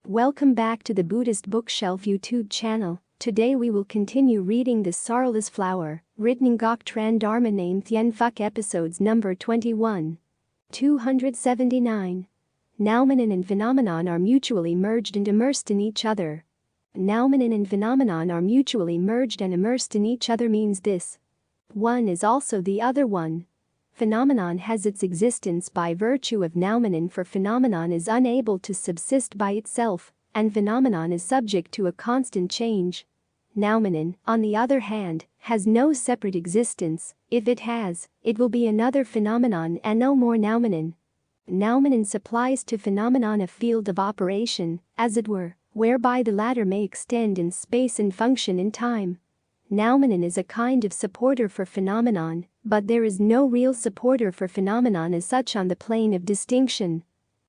Welcome back to the Buddhist Bookshelf YouTube channel. Today we will continue reading The Sorrowless Flower, written in Ngoc Tran Dharma name Thien Phuc, episodes number 21. 279. Noumenon and phenomenon are mutually merged and immersed in each other. Noumenon and phenomenon are mutually merged and immersed in each other means this. One is also the other one. Phenomenon has its existence by virtue of noumenon, for phenomenon is unable to subsist by itself, and phenomenon is subject to a constant change. Noumenon, on the other hand, has no separate existence. If it has, it will be another phenomenon and no more noumenon. Noumenon supplies to phenomenon a field of operation, as it were, whereby the latter may extend in space and function in time. Noumenon is a kind of supporter for phenomenon, but there is no real supporter for phenomenon as such on the plane of distinction.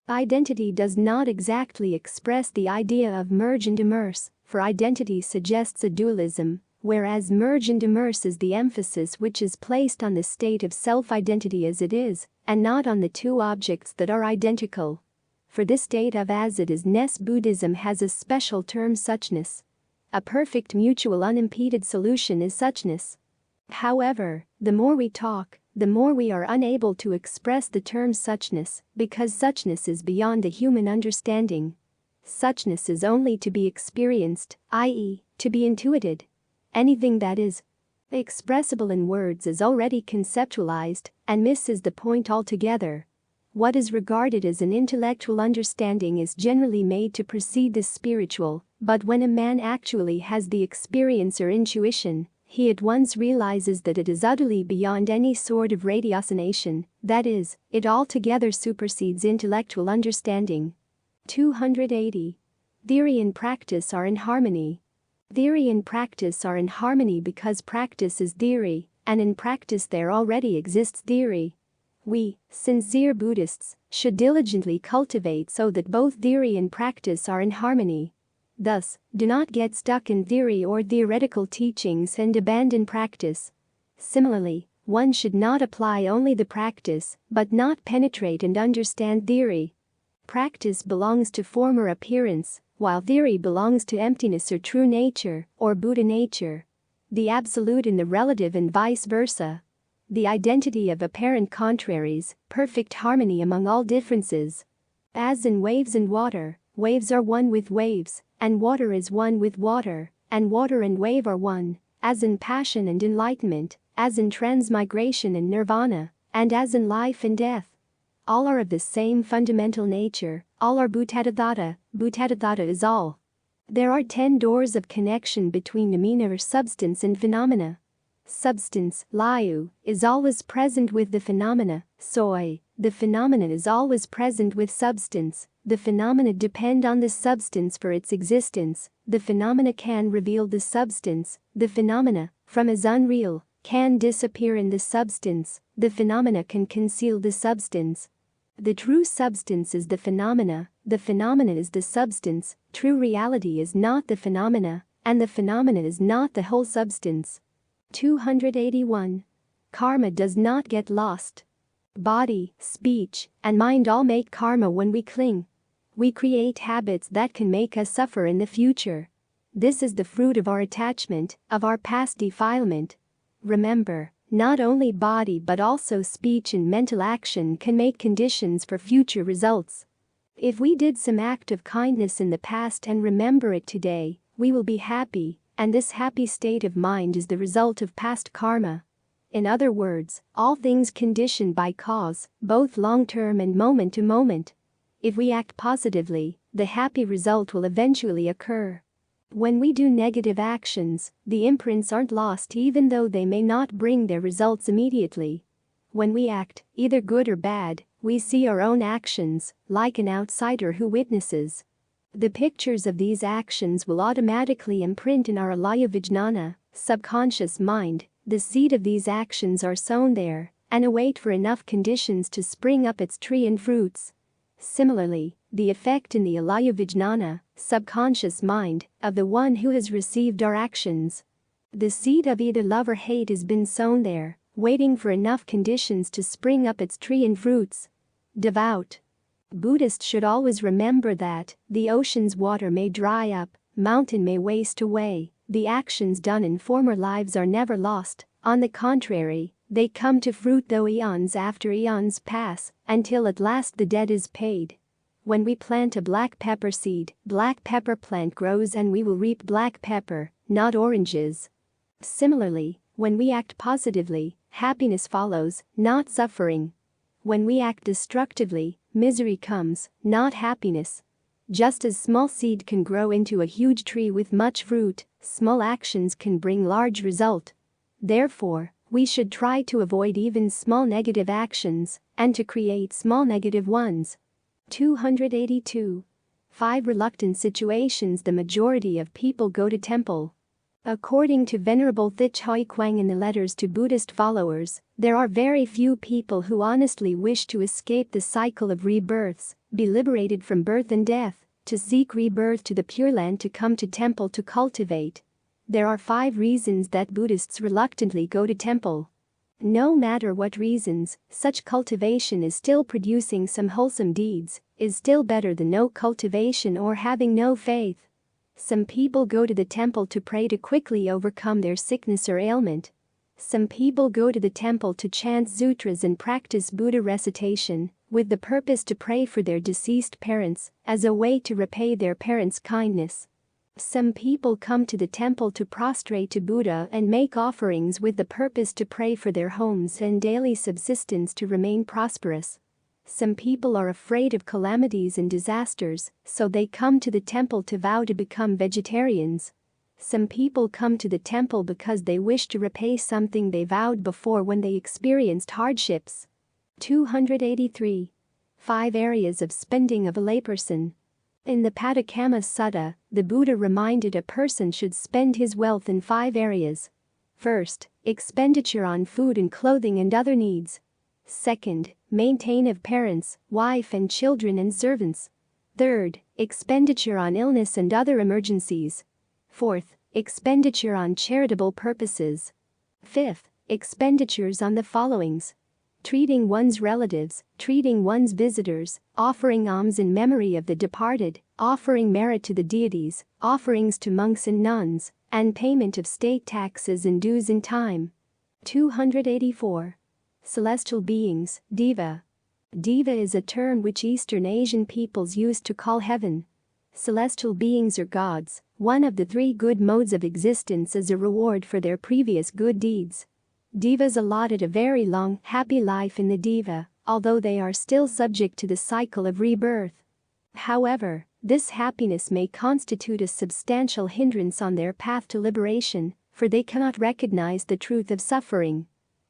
Identity does not exactly express the idea of merge and immerse, for identity suggests a dualism, whereas merge and immerse is the emphasis which is placed on the state of self-identity as it is, and not on the two objects that are identical. For this state of as it is-ness, Buddhism has a special term, suchness. A perfect mutual unimpeded solution is suchness. However, the more we talk, the more we are unable to express the term suchness, because suchness is beyond the human understanding. Suchness is only to be experienced, i.e., to be intuited. Anything that is expressible in words is already conceptualized and misses the point altogether. What is regarded as an intellectual understanding is generally made to precede the spiritual, but when a man actually has the experience or intuition, he at once realizes that it is utterly beyond any sort of ratiocination, that is, it altogether supersedes intellectual understanding. 280. Theory and practice are in harmony. Theory and practice are in harmony because practice is theory, and in practice there already exists theory. We, sincere Buddhists, should diligently cultivate so that both theory and practice are in harmony. Thus, do not get stuck in theory or theoretical teachings and abandon practice. Similarly, one should not apply only the practice, but not penetrate and understand theory. Practice belongs to form or appearance, while theory belongs to emptiness or true nature, or Buddha nature. The absolute and the relative and vice versa. The identity of apparent contraries, perfect harmony among all differences. As in waves and water, waves are one with waves, and water is one with water, and water and wave are one, as in passion and enlightenment, as in transmigration and nirvana, and as in life and death. All are of the same fundamental nature, all are Bhuttadatta is all. There are 10 doors of connection between phenomena or substance and phenomena. Substance, layu, is always present with the phenomena, soy. The phenomena is always present with substance. The phenomena depend on the substance for its existence. The phenomena can reveal the substance. The phenomena, from as unreal, can disappear in the substance. The phenomena can conceal the substance. The true substance is the phenomena is the substance. True reality is not the phenomena, and the phenomena is not the whole substance. 281. Karma does not get lost. Body, speech, and mind all make karma when we cling. We create habits that can make us suffer in the future. This is the fruit of our attachment, of our past defilement. Remember, not only body but also speech and mental action can make conditions for future results. If we did some act of kindness in the past and remember it today, we will be happy, and this happy state of mind is the result of past karma. In other words, all things conditioned by cause, both long-term and moment to moment. If we act positively, the happy result will eventually occur. When we do negative actions, the imprints aren't lost even though they may not bring their results immediately. When we act, either good or bad, we see our own actions, like an outsider who witnesses. The pictures of these actions will automatically imprint in our alaya vijnana, subconscious mind. The seed of these actions are sown there, and await for enough conditions to spring up its tree and fruits. Similarly, the effect in the alaya vijnana, subconscious mind, of the one who has received our actions. The seed of either love or hate has been sown there, waiting for enough conditions to spring up its tree and fruits. Devout. Buddhists should always remember that the ocean's water may dry up, mountain may waste away, the actions done in former lives are never lost, on the contrary, they come to fruit though eons after eons pass, until at last the debt is paid. When we plant a black pepper seed, black pepper plant grows and we will reap black pepper, not oranges. Similarly, when we act positively, happiness follows, not suffering. When we act destructively, misery comes, not happiness. Just as small seed can grow into a huge tree with much fruit, small actions can bring large result. Therefore, we should try to avoid even small negative actions and to create small negative ones. 282. 5 reluctant situations the majority of people go to temple. According to Venerable Thich Quang in the letters to Buddhist followers, there are very few people who honestly wish to escape the cycle of rebirths, be liberated from birth and death, to seek rebirth to the Pure Land, to come to temple to cultivate. There are 5 reasons that Buddhists reluctantly go to temple. No matter what reasons, such cultivation is still producing some wholesome deeds, is still better than no cultivation or having no faith. Some people go to the temple to pray to quickly overcome their sickness or ailment. Some people go to the temple to chant sutras and practice Buddha recitation, with the purpose to pray for their deceased parents, as a way to repay their parents' kindness. Some people come to the temple to prostrate to Buddha and make offerings with the purpose to pray for their homes and daily subsistence to remain prosperous. Some people are afraid of calamities and disasters, so they come to the temple to vow to become vegetarians. Some people come to the temple because they wish to repay something they vowed before when they experienced hardships. 283. 5 areas of spending of a layperson. In the Padakama Sutta, the Buddha reminded a person should spend his wealth in 5 areas. First, expenditure on food and clothing and other needs. Second, maintain of parents, wife and children and servants. Third, expenditure on illness and other emergencies. Fourth, expenditure on charitable purposes. Fifth, expenditures on the followings: treating one's relatives, treating one's visitors, offering alms in memory of the departed, offering merit to the deities, offerings to monks and nuns, and payment of state taxes and dues in time. 284. Celestial beings, Deva. Deva is a term which Eastern Asian peoples used to call heaven. Celestial beings are gods, one of the 3 good modes of existence as a reward for their previous good deeds. Devas allotted a very long, happy life in the Deva, although they are still subject to the cycle of rebirth. However, this happiness may constitute a substantial hindrance on their path to liberation, for they cannot recognize the truth of suffering.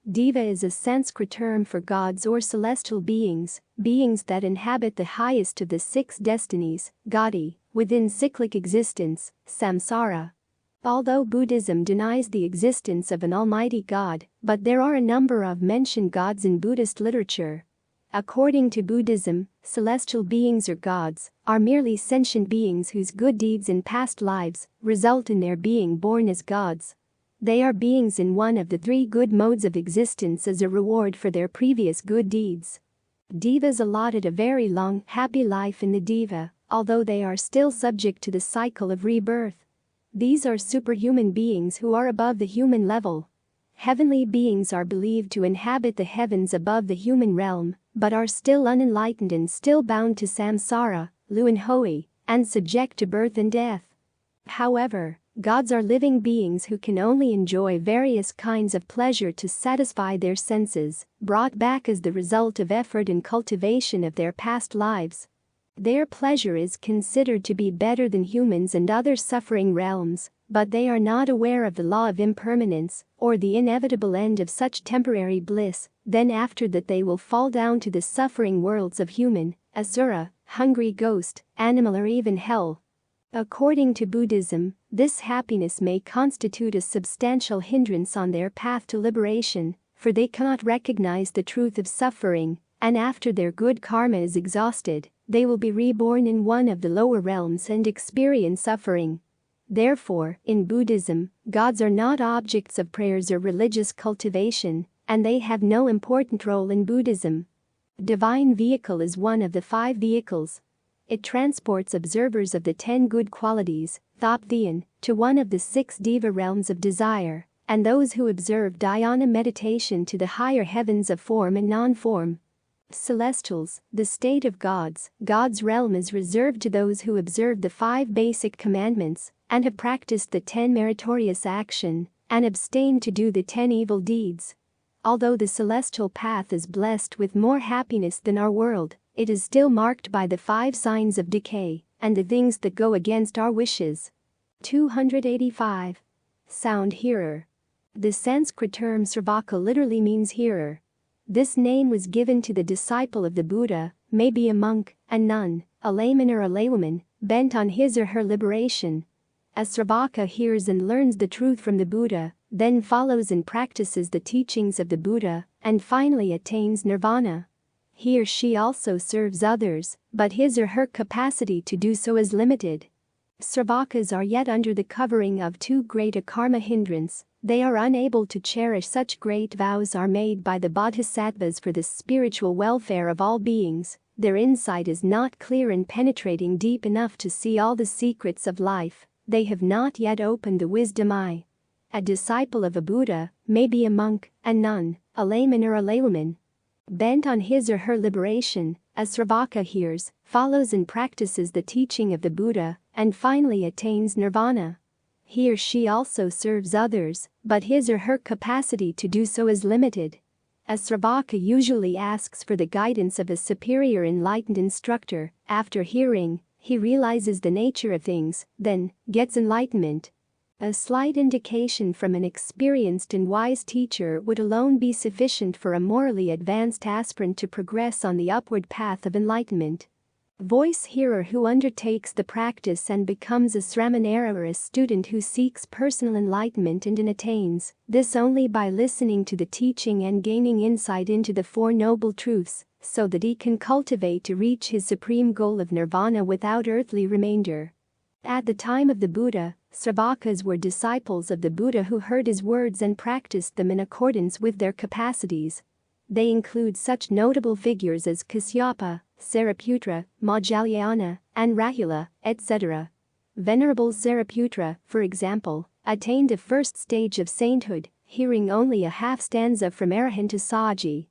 Deva is a Sanskrit term for gods or celestial beings, beings that inhabit the highest of the 6 destinies, gati, within cyclic existence, samsara. Although Buddhism denies the existence of an almighty God, but there are a number of mentioned gods in Buddhist literature. According to Buddhism, celestial beings or gods are merely sentient beings whose good deeds in past lives result in their being born as gods. They are beings in one of the 3 good modes of existence as a reward for their previous good deeds. Devas allotted a very long, happy life in the Deva, although they are still subject to the cycle of rebirth. These are superhuman beings who are above the human level. Heavenly beings are believed to inhabit the heavens above the human realm, but are still unenlightened and still bound to samsara, luin-hoi, and subject to birth and death. However, gods are living beings who can only enjoy various kinds of pleasure to satisfy their senses, brought back as the result of effort and cultivation of their past lives. Their pleasure is considered to be better than humans and other suffering realms, but they are not aware of the law of impermanence, or the inevitable end of such temporary bliss. Then after that they will fall down to the suffering worlds of human, asura, hungry ghost, animal or even hell. According to Buddhism, this happiness may constitute a substantial hindrance on their path to liberation, for they cannot recognize the truth of suffering, and after their good karma is exhausted, they will be reborn in one of the lower realms and experience suffering. Therefore, in Buddhism, gods are not objects of prayers or religious cultivation, and they have no important role in Buddhism. Divine vehicle is one of the 5 vehicles. It transports observers of the 10 good qualities, Thien, to one of the 6 Deva realms of desire, and those who observe dhyana meditation to the higher heavens of form and non-form. Celestials, the state of gods. God's realm is reserved to those who observe the 5 basic commandments and have practiced the 10 meritorious action and abstain to do the 10 evil deeds. Although the celestial path is blessed with more happiness than our world, it is still marked by the 5 signs of decay and the things that go against our wishes. 285. Sound hearer. The Sanskrit term Sravaka literally means hearer. This name was given to the disciple of the Buddha, may be a monk, a nun, a layman or a laywoman, bent on his or her liberation. A Sravaka hears and learns the truth from the Buddha, then follows and practices the teachings of the Buddha, and finally attains nirvana. He or she also serves others, but his or her capacity to do so is limited. Sravakas are yet under the covering of too great a karma hindrance. They are unable to cherish such great vows are made by the bodhisattvas for the spiritual welfare of all beings. Their insight is not clear and penetrating deep enough to see all the secrets of life. They have not yet opened the wisdom eye. A disciple of a Buddha may be a monk, a nun, a layman or a laywoman. Bent on his or her liberation, a Sravaka hears, follows and practices the teaching of the Buddha, and finally attains nirvana. He or she also serves others, but his or her capacity to do so is limited. A Sravaka usually asks for the guidance of a superior enlightened instructor. After hearing, he realizes the nature of things, then gets enlightenment. A slight indication from an experienced and wise teacher would alone be sufficient for a morally advanced aspirant to progress on the upward path of enlightenment. Voice hearer who undertakes the practice and becomes a sramanera or a student who seeks personal enlightenment and attains this only by listening to the teaching and gaining insight into the 4 noble truths, so that he can cultivate to reach his supreme goal of nirvana without earthly remainder. At the time of the Buddha, Sravakas were disciples of the Buddha who heard his words and practiced them in accordance with their capacities. They include such notable figures as Kasyapa, Sariputra, Moggallana, and Rahula, etc. Venerable Sariputra, for example, attained the first stage of sainthood, hearing only a half stanza from Arahant to Saji.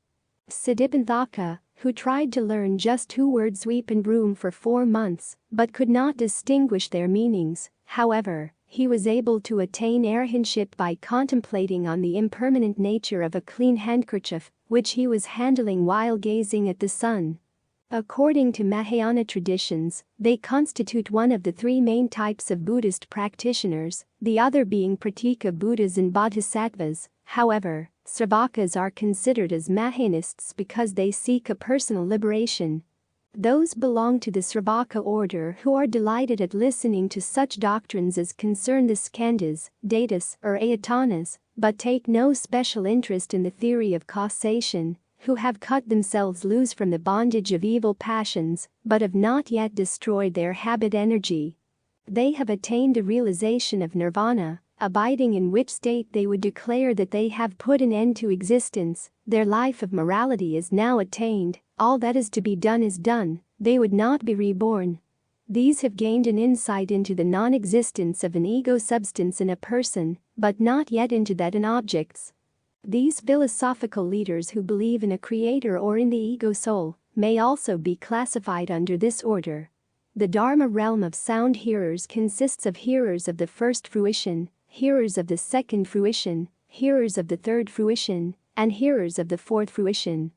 Thien Phuc, who tried to learn just 2 words sweep and broom for 4 months, but could not distinguish their meanings. However, he was able to attain arahantship by contemplating on the impermanent nature of a clean handkerchief, which he was handling while gazing at the sun. According to Mahayana traditions, they constitute one of the 3 main types of Buddhist practitioners, the other being Pratika Buddhas and Bodhisattvas. However, Sravakas are considered as Mahayanists because they seek a personal liberation. Those belong to the Sravaka order who are delighted at listening to such doctrines as concern the skandhas, datas, or ayatanas, but take no special interest in the theory of causation, who have cut themselves loose from the bondage of evil passions, but have not yet destroyed their habit energy. They have attained the realization of nirvana, abiding in which state they would declare that they have put an end to existence. Their life of morality is now attained, all that is to be done is done, they would not be reborn. These have gained an insight into the non-existence of an ego substance in a person, but not yet into that in objects. These philosophical leaders who believe in a creator or in the ego soul may also be classified under this order. The Dharma realm of sound hearers consists of hearers of the first fruition, hearers of the second fruition, hearers of the third fruition, and hearers of the fourth fruition.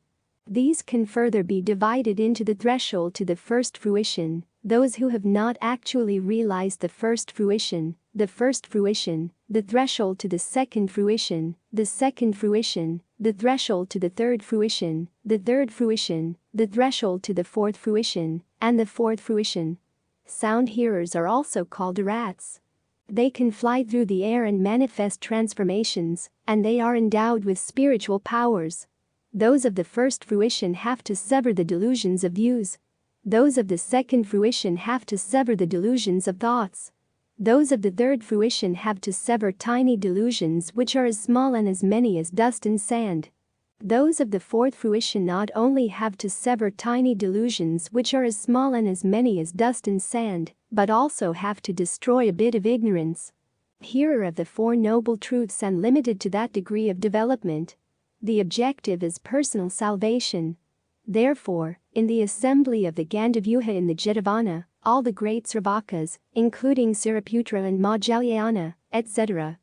These can further be divided into the threshold to the first fruition, those who have not actually realized the first fruition, the threshold to the second fruition, the threshold to the third fruition, the threshold to the fourth fruition, and the fourth fruition. Sound hearers are also called rats. They can fly through the air and manifest transformations, and they are endowed with spiritual powers. Those of the first fruition have to sever the delusions of views. Those of the second fruition have to sever the delusions of thoughts. Those of the third fruition have to sever tiny delusions which are as small and as many as dust and sand. Those of the fourth fruition not only have to sever tiny delusions which are as small and as many as dust and sand, but also have to destroy a bit of ignorance. Here are of the four noble truths and limited to that degree of development. The objective is personal salvation. Therefore, in the assembly of the Gandavyuha in the Jetavana, all the great Sravakas, including Sariputra and Moggallana, etc.,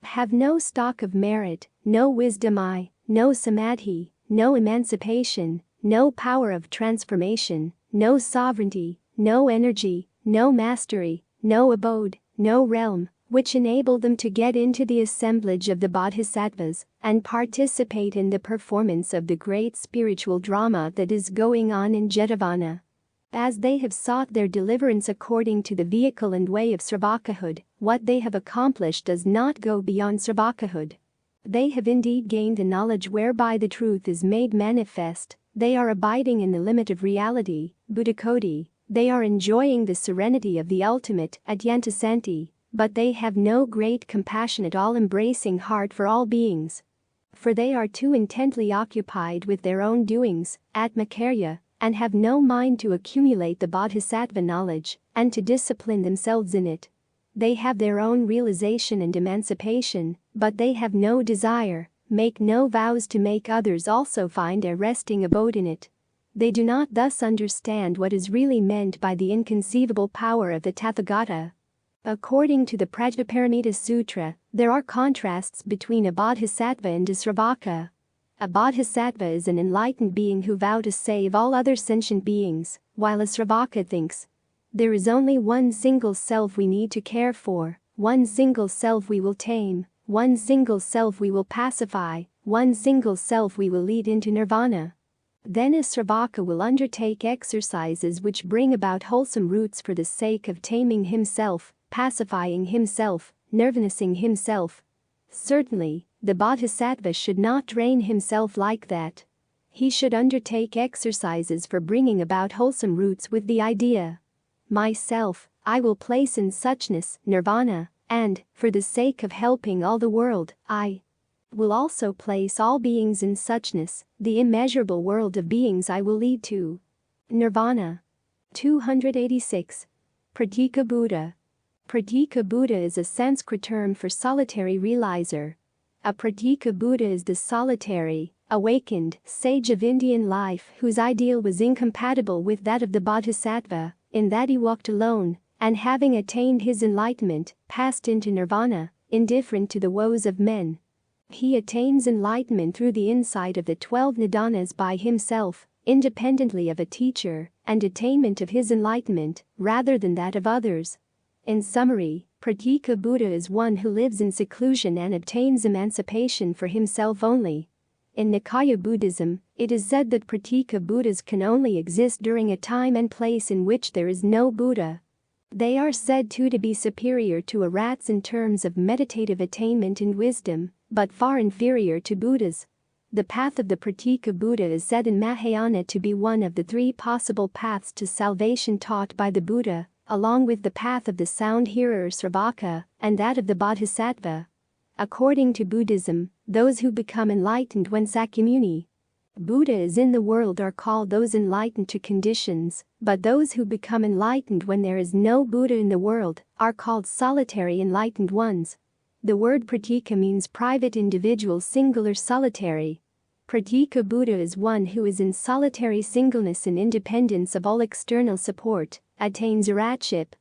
have no stock of merit, no wisdom no samadhi, no emancipation, no power of transformation, no sovereignty, no energy, no mastery, no abode, no realm, which enable them to get into the assemblage of the bodhisattvas and participate in the performance of the great spiritual drama that is going on in Jetavana. As they have sought their deliverance according to the vehicle and way of Sravakahood, what they have accomplished does not go beyond Sravakahood. They have indeed gained the knowledge whereby the truth is made manifest, they are abiding in the limit of reality, Buddhakoti, they are enjoying the serenity of the ultimate, Adyantasanti, but they have no great compassionate all-embracing heart for all beings. For they are too intently occupied with their own doings, Atmakarya, and have no mind to accumulate the bodhisattva knowledge and to discipline themselves in it. They have their own realization and emancipation, but they have no desire, make no vows to make others also find a resting abode in it. They do not thus understand what is really meant by the inconceivable power of the Tathagata. According to the Prajnaparamita Sutra, there are contrasts between a bodhisattva and a sravaka. A bodhisattva is an enlightened being who vows to save all other sentient beings, while a sravaka thinks, there is only one single self we need to care for, one single self we will tame, one single self we will pacify, one single self we will lead into nirvana. Then a sravaka will undertake exercises which bring about wholesome roots for the sake of taming himself, pacifying himself, nirvanasing himself. Certainly, the bodhisattva should not drain himself like that. He should undertake exercises for bringing about wholesome roots with the idea, myself, I will place in suchness, nirvana, and, for the sake of helping all the world, I will also place all beings in suchness, the immeasurable world of beings I will lead to nirvana. 286. Pratika Buddha. Pratika Buddha is a Sanskrit term for solitary realizer. A Pratika Buddha is the solitary, awakened sage of Indian life whose ideal was incompatible with that of the bodhisattva, in that he walked alone, and having attained his enlightenment, passed into nirvana, indifferent to the woes of men. He attains enlightenment through the insight of the 12 nidanas by himself, independently of a teacher, and attainment of his enlightenment, rather than that of others. In summary, Pratika Buddha is one who lives in seclusion and obtains emancipation for himself only. In Nikaya Buddhism, it is said that Pratika Buddhas can only exist during a time and place in which there is no Buddha. They are said to be superior to arhats in terms of meditative attainment and wisdom, but far inferior to Buddhas. The path of the Pratika Buddha is said in Mahayana to be one of the 3 possible paths to salvation taught by the Buddha, along with the path of the sound hearer Sravaka and that of the Bodhisattva. According to Buddhism, those who become enlightened when Sakyamuni Buddha is in the world are called those enlightened to conditions, but those who become enlightened when there is no Buddha in the world are called solitary enlightened ones. The word pratika means private individual singular solitary. Pratika Buddha is one who is in solitary singleness and independence of all external support, attains arhatship.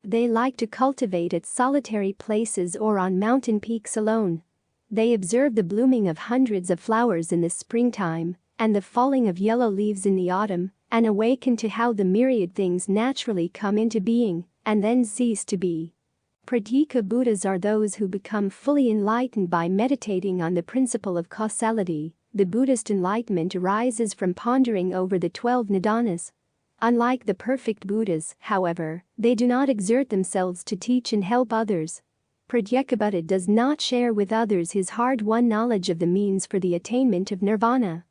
They like to cultivate at solitary places or on mountain peaks alone. They observe the blooming of hundreds of flowers in the springtime and the falling of yellow leaves in the autumn, and awaken to how the myriad things naturally come into being and then cease to be. Pratika Buddhas are those who become fully enlightened by meditating on the principle of causality. The Buddhist enlightenment arises from pondering over the 12 nidanas. Unlike the perfect Buddhas, however, they do not exert themselves to teach and help others. Pratyekabuddha does not share with others his hard-won knowledge of the means for the attainment of nirvana.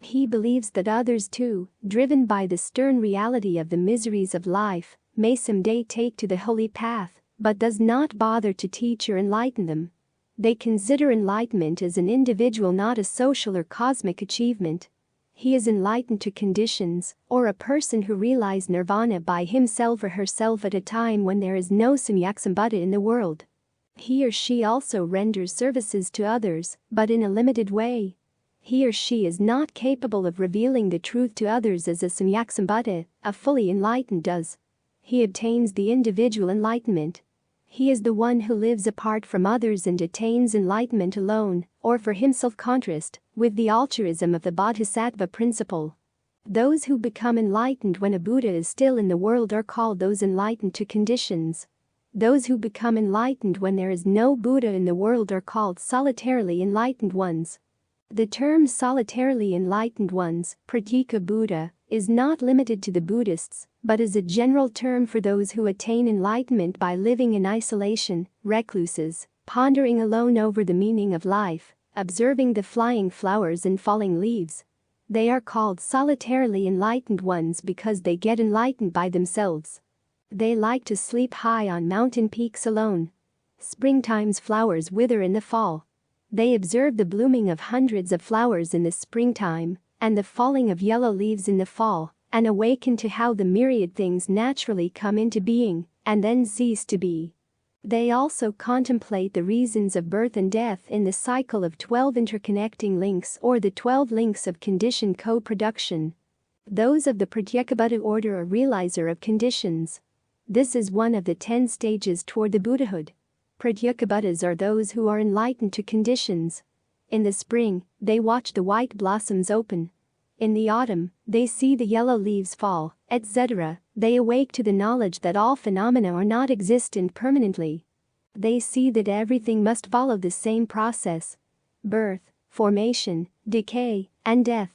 He believes that others too, driven by the stern reality of the miseries of life, may someday take to the holy path, but does not bother to teach or enlighten them. They consider enlightenment as an individual, not a social or cosmic achievement. He is enlightened to conditions, or a person who realized nirvana by himself or herself at a time when there is no samyaksambhata in the world. He or she also renders services to others, but in a limited way. He or she is not capable of revealing the truth to others as a samyaksambhata, a fully enlightened, does. He obtains the individual enlightenment. He is the one who lives apart from others and attains enlightenment alone, or for himself, contrast with the altruism of the bodhisattva principle. Those who become enlightened when a Buddha is still in the world are called those enlightened to conditions. Those who become enlightened when there is no Buddha in the world are called solitarily enlightened ones. The term solitarily enlightened ones, pratyeka Buddha, is not limited to the Buddhists, but is a general term for those who attain enlightenment by living in isolation, recluses, pondering alone over the meaning of life, observing the flying flowers and falling leaves. They are called solitarily enlightened ones because they get enlightened by themselves. They like to sleep high on mountain peaks alone. Springtime's flowers wither in the fall. They observe the blooming of hundreds of flowers in the springtime, and the falling of yellow leaves in the fall, and awaken to how the myriad things naturally come into being, and then cease to be. They also contemplate the reasons of birth and death in the cycle of 12 interconnecting links, or the 12 links of condition co-production. Those of the Pratyekabuddha order are realizer of conditions. This is one of the 10 stages toward the Buddhahood. Pratyekabuddhas are those who are enlightened to conditions. In the spring, they watch the white blossoms open. In the autumn, they see the yellow leaves fall, etc. They awake to the knowledge that all phenomena are not existent permanently. They see that everything must follow the same process: birth, formation, decay, and death.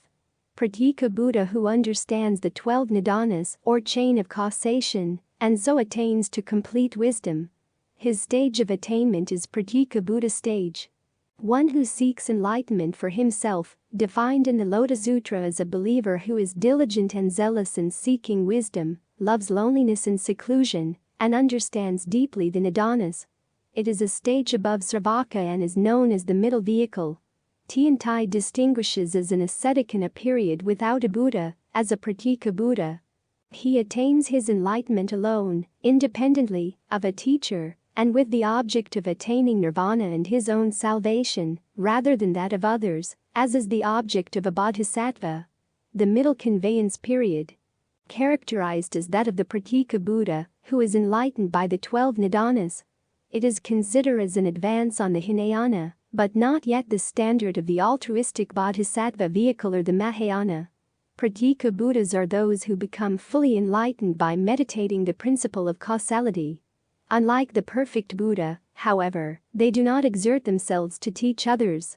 Pratyeka Buddha who understands the 12 nidanas, or chain of causation, and so attains to complete wisdom. His stage of attainment is Pratyeka Buddha stage. One who seeks enlightenment for himself, defined in the Lotus Sutra as a believer who is diligent and zealous in seeking wisdom, loves loneliness and seclusion, and understands deeply the nidanas. It is a stage above Sravaka and is known as the middle vehicle. Thien Phuc distinguishes as an ascetic in a period without a Buddha, as a Pratyeka Buddha. He attains his enlightenment alone, independently of a teacher, and with the object of attaining nirvana and his own salvation, rather than that of others, as is the object of a bodhisattva. The middle conveyance period, characterized as that of the Pratyeka Buddha, who is enlightened by the 12 nidanas. It is considered as an advance on the Hinayana, but not yet the standard of the altruistic bodhisattva vehicle or the Mahayana. Pratyeka Buddhas are those who become fully enlightened by meditating the principle of causality. Unlike the perfect Buddha, however, they do not exert themselves to teach others.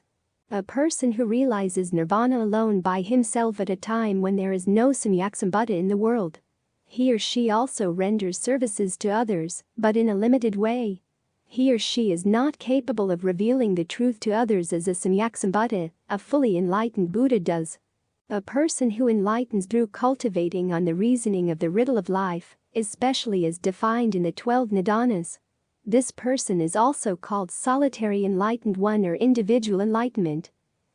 A person who realizes nirvana alone by himself at a time when there is no samyaksambhata in the world. He or she also renders services to others, but in a limited way. He or she is not capable of revealing the truth to others as a samyaksambhata, a fully enlightened Buddha, does. A person who enlightens through cultivating on the reasoning of the riddle of life, especially as defined in the 12 nidanas. This person is also called solitary enlightened one or individual enlightenment.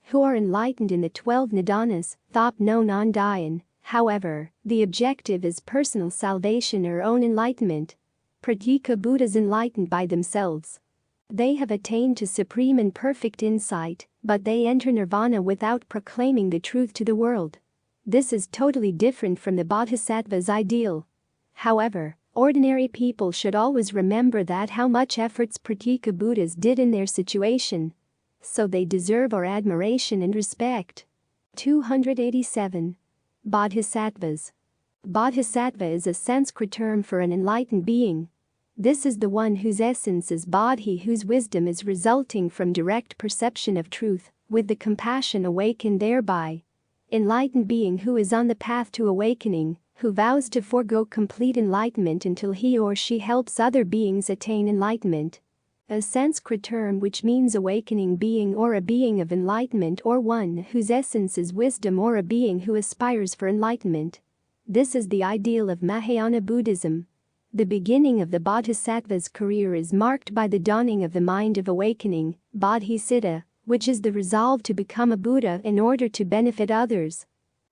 Who are enlightened in the 12 nidanas, thop no non-Thien. However, the objective is personal salvation or own enlightenment. Pratyeka Buddhas enlightened by themselves. They have attained to supreme and perfect insight, but they enter nirvana without proclaiming the truth to the world. This is totally different from the bodhisattva's ideal. However, ordinary people should always remember that how much efforts Pratyeka Buddhas did in their situation. So they deserve our admiration and respect. 287. Bodhisattvas. Bodhisattva is a Sanskrit term for an enlightened being. This is the one whose essence is bodhi, whose wisdom is resulting from direct perception of truth, with the compassion awakened thereby. Enlightened being who is on the path to awakening, who vows to forego complete enlightenment until he or she helps other beings attain enlightenment. A Sanskrit term which means awakening being or a being of enlightenment, or one whose essence is wisdom, or a being who aspires for enlightenment. This is the ideal of Mahayana Buddhism. The beginning of the Bodhisattva's career is marked by the dawning of the mind of awakening, Bodhicitta, which is the resolve to become a Buddha in order to benefit others.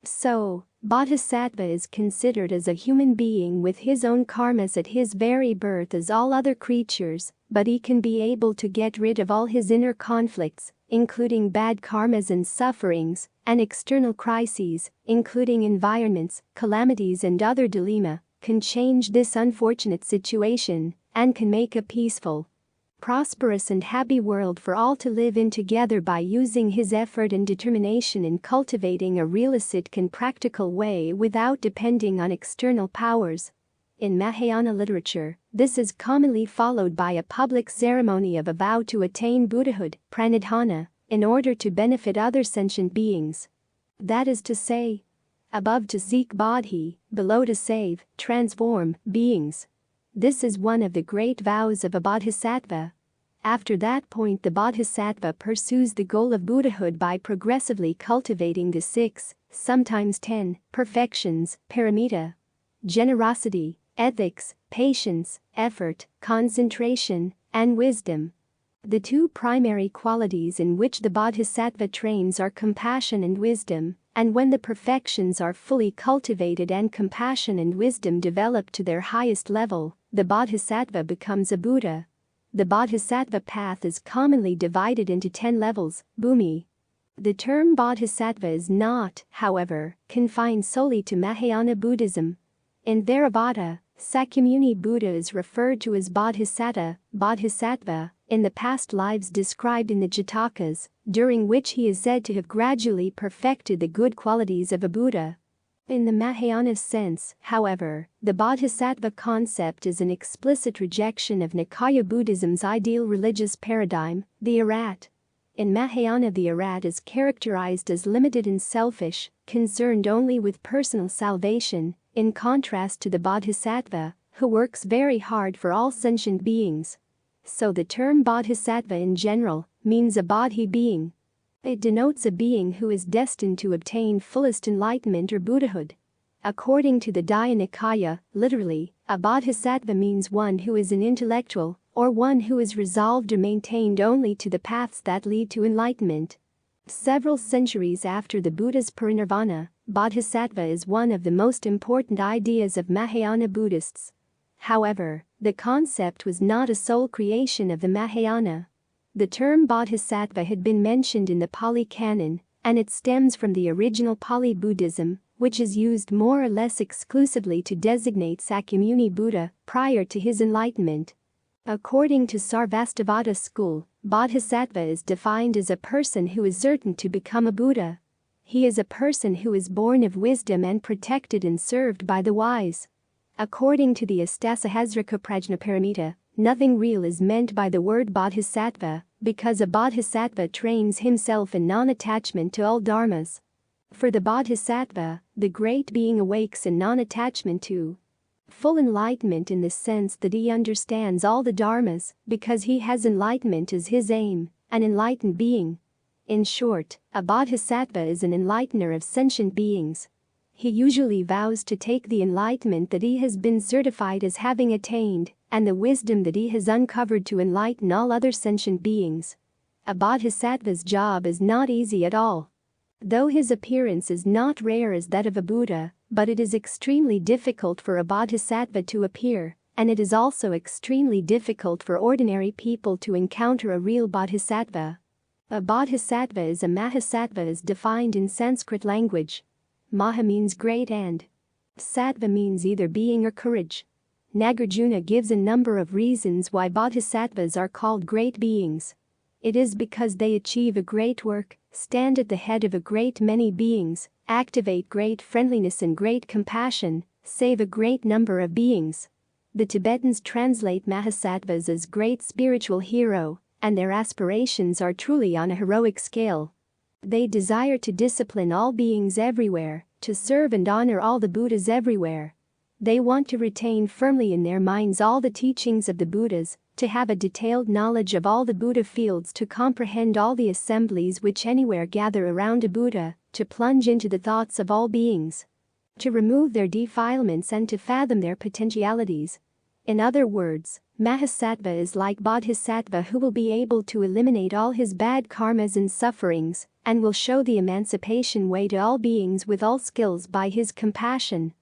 So, Bodhisattva is considered as a human being with his own karmas at his very birth as all other creatures, but he can be able to get rid of all his inner conflicts, including bad karmas and sufferings, and external crises, including environments, calamities and other dilemma, can change this unfortunate situation, and can make a peaceful, prosperous and happy world for all to live in together by using his effort and determination in cultivating a realistic and practical way without depending on external powers. In Mahayana literature, this is commonly followed by a public ceremony of a vow to attain Buddhahood, pranidhana, in order to benefit other sentient beings. That is to say, above to seek bodhi, below to save, transform, beings. This is one of the great vows of a bodhisattva. After that point, the bodhisattva pursues the goal of Buddhahood by progressively cultivating the 6, sometimes 10, perfections, paramita: generosity, ethics, patience, effort, concentration, and wisdom. The two primary qualities in which the bodhisattva trains are compassion and wisdom, and when the perfections are fully cultivated and compassion and wisdom develop to their highest level, the bodhisattva becomes a Buddha. The bodhisattva path is commonly divided into 10 levels, bhumi. The term bodhisattva is not, however, confined solely to Mahayana Buddhism. In Theravada, Sakyamuni Buddha is referred to as bodhisattva, in the past lives described in the Jatakas, during which he is said to have gradually perfected the good qualities of a Buddha. In the Mahayana sense, however, the bodhisattva concept is an explicit rejection of Nikaya Buddhism's ideal religious paradigm, the erudite. In Mahayana, the erudite is characterized as limited and selfish, concerned only with personal salvation, in contrast to the bodhisattva, who works very hard for all sentient beings. So the term bodhisattva in general means a bodhi being. It denotes a being who is destined to obtain fullest enlightenment or Buddhahood. According to the Daya Nikaya, literally, a bodhisattva means one who is an intellectual, or one who is resolved or maintained only to the paths that lead to enlightenment. Several centuries after the Buddha's parinirvana, bodhisattva is one of the most important ideas of Mahayana Buddhists. However, the concept was not a sole creation of the Mahayana. The term bodhisattva had been mentioned in the Pali Canon, and it stems from the original Pali Buddhism, which is used more or less exclusively to designate Sakyamuni Buddha prior to his enlightenment. According to Sarvastivada school, bodhisattva is defined as a person who is certain to become a Buddha. He is a person who is born of wisdom and protected and served by the wise. According to the Astasahasrika Prajnaparamita, nothing real is meant by the word bodhisattva, because a bodhisattva trains himself in non-attachment to all dharmas. For the bodhisattva, the great being awakes in non-attachment to full enlightenment in the sense that he understands all the dharmas, because he has enlightenment as his aim, an enlightened being. In short, a bodhisattva is an enlightener of sentient beings. He usually vows to take the enlightenment that he has been certified as having attained, and the wisdom that he has uncovered to enlighten all other sentient beings. A bodhisattva's job is not easy at all. Though his appearance is not rare as that of a Buddha, but it is extremely difficult for a bodhisattva to appear, and it is also extremely difficult for ordinary people to encounter a real bodhisattva. A bodhisattva is a mahasattva as defined in Sanskrit language. Maha means great and sattva means either being or courage. Nagarjuna gives a number of reasons why bodhisattvas are called great beings. It is because they achieve a great work, stand at the head of a great many beings, activate great friendliness and great compassion, save a great number of beings. The Tibetans translate mahasattvas as great spiritual hero, and their aspirations are truly on a heroic scale. They desire to discipline all beings everywhere, to serve and honor all the Buddhas everywhere. They want to retain firmly in their minds all the teachings of the Buddhas, to have a detailed knowledge of all the Buddha fields, to comprehend all the assemblies which anywhere gather around a Buddha, to plunge into the thoughts of all beings, to remove their defilements and to fathom their potentialities. In other words, Mahasattva is like Bodhisattva, who will be able to eliminate all his bad karmas and sufferings, and will show the emancipation way to all beings with all skills by his compassion.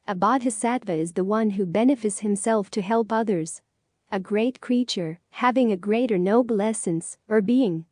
A Bodhisattva is the one who benefits himself to help others. A great creature, having a great or noble essence, or being.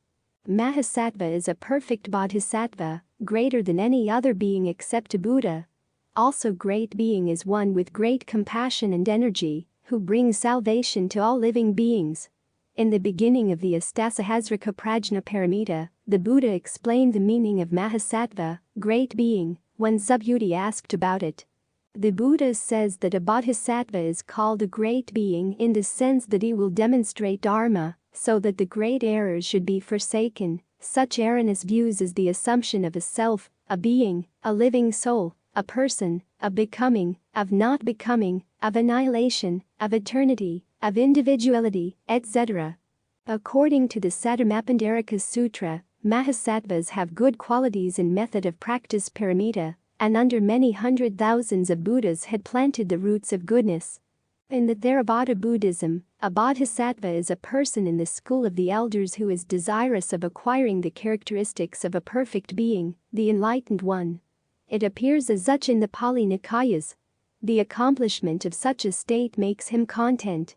Mahasattva is a perfect Bodhisattva, greater than any other being except a Buddha. Also, great being is one with great compassion and energy, who brings salvation to all living beings. In the beginning of the Astasahasrika Prajna Paramita, the Buddha explained the meaning of Mahasattva, great being, when Subhuti asked about it. The Buddha says that a Bodhisattva is called a great being in the sense that he will demonstrate Dharma, so that the great errors should be forsaken. Such erroneous views as the assumption of a self, a being, a living soul, a person, a becoming, of not becoming, of annihilation, of eternity, of individuality, etc. According to the Saddharmapandarika Sutra, Mahasattvas have good qualities in method of practice paramita, and under many hundred thousands of Buddhas had planted the roots of goodness. In the Theravada Buddhism, a bodhisattva is a person in the school of the elders who is desirous of acquiring the characteristics of a perfect being, the enlightened one. It appears as such in the Pali Nikayas. The accomplishment of such a state makes him content.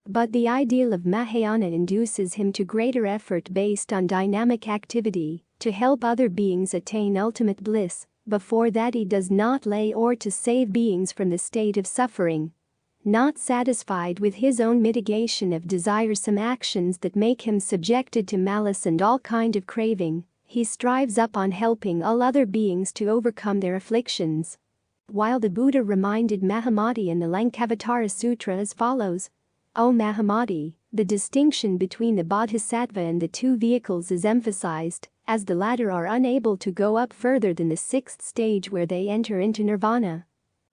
But the ideal of Mahayana induces him to greater effort based on dynamic activity, to help other beings attain ultimate bliss. Before that he does not lay or to save beings from the state of suffering. Not satisfied with his own mitigation of desiresome actions that make him subjected to malice and all kind of craving, he strives upon helping all other beings to overcome their afflictions. While the Buddha reminded Mahamati in the Lankavatara Sutra as follows: O Mahamati, the distinction between the bodhisattva and the two vehicles is emphasized, as the latter are unable to go up further than the sixth stage where they enter into nirvana.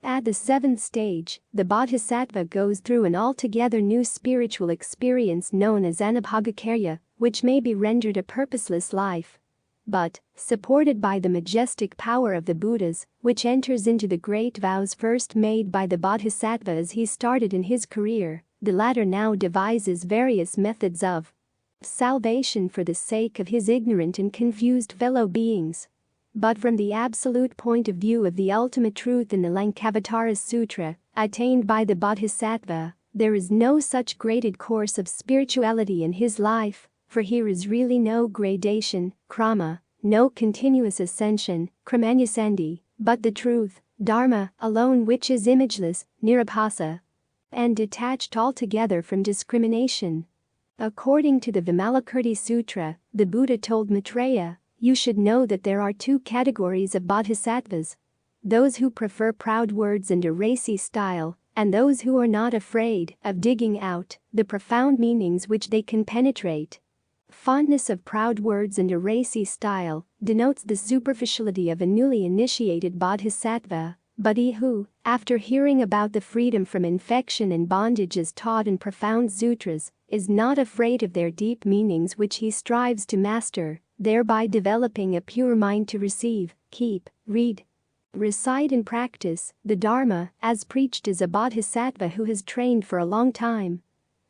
At the seventh stage, the bodhisattva goes through an altogether new spiritual experience known as anubhagakarya, which may be rendered a purposeless life. But, supported by the majestic power of the Buddhas, which enters into the great vows first made by the bodhisattva as he started in his career, the latter now devises various methods of salvation for the sake of his ignorant and confused fellow beings. But from the absolute point of view of the ultimate truth in the Lankavatara Sutra, attained by the bodhisattva, there is no such graded course of spirituality in his life, for here is really no gradation, krama, no continuous ascension, kramanyasandhi, but the truth, Dharma, alone, which is imageless, nirabhasa, and detached altogether from discrimination. According to the Vimalakirti Sutra, the Buddha told Maitreya, "You should know that there are two categories of bodhisattvas: those who prefer proud words and a racy style, and those who are not afraid of digging out the profound meanings which they can penetrate." Fondness of proud words and a racy style denotes the superficiality of a newly initiated bodhisattva, but he who, after hearing about the freedom from infection and bondage as taught in profound sutras, is not afraid of their deep meanings which he strives to master, thereby developing a pure mind to receive, keep, read, recite and practice the Dharma as preached, is a bodhisattva who has trained for a long time.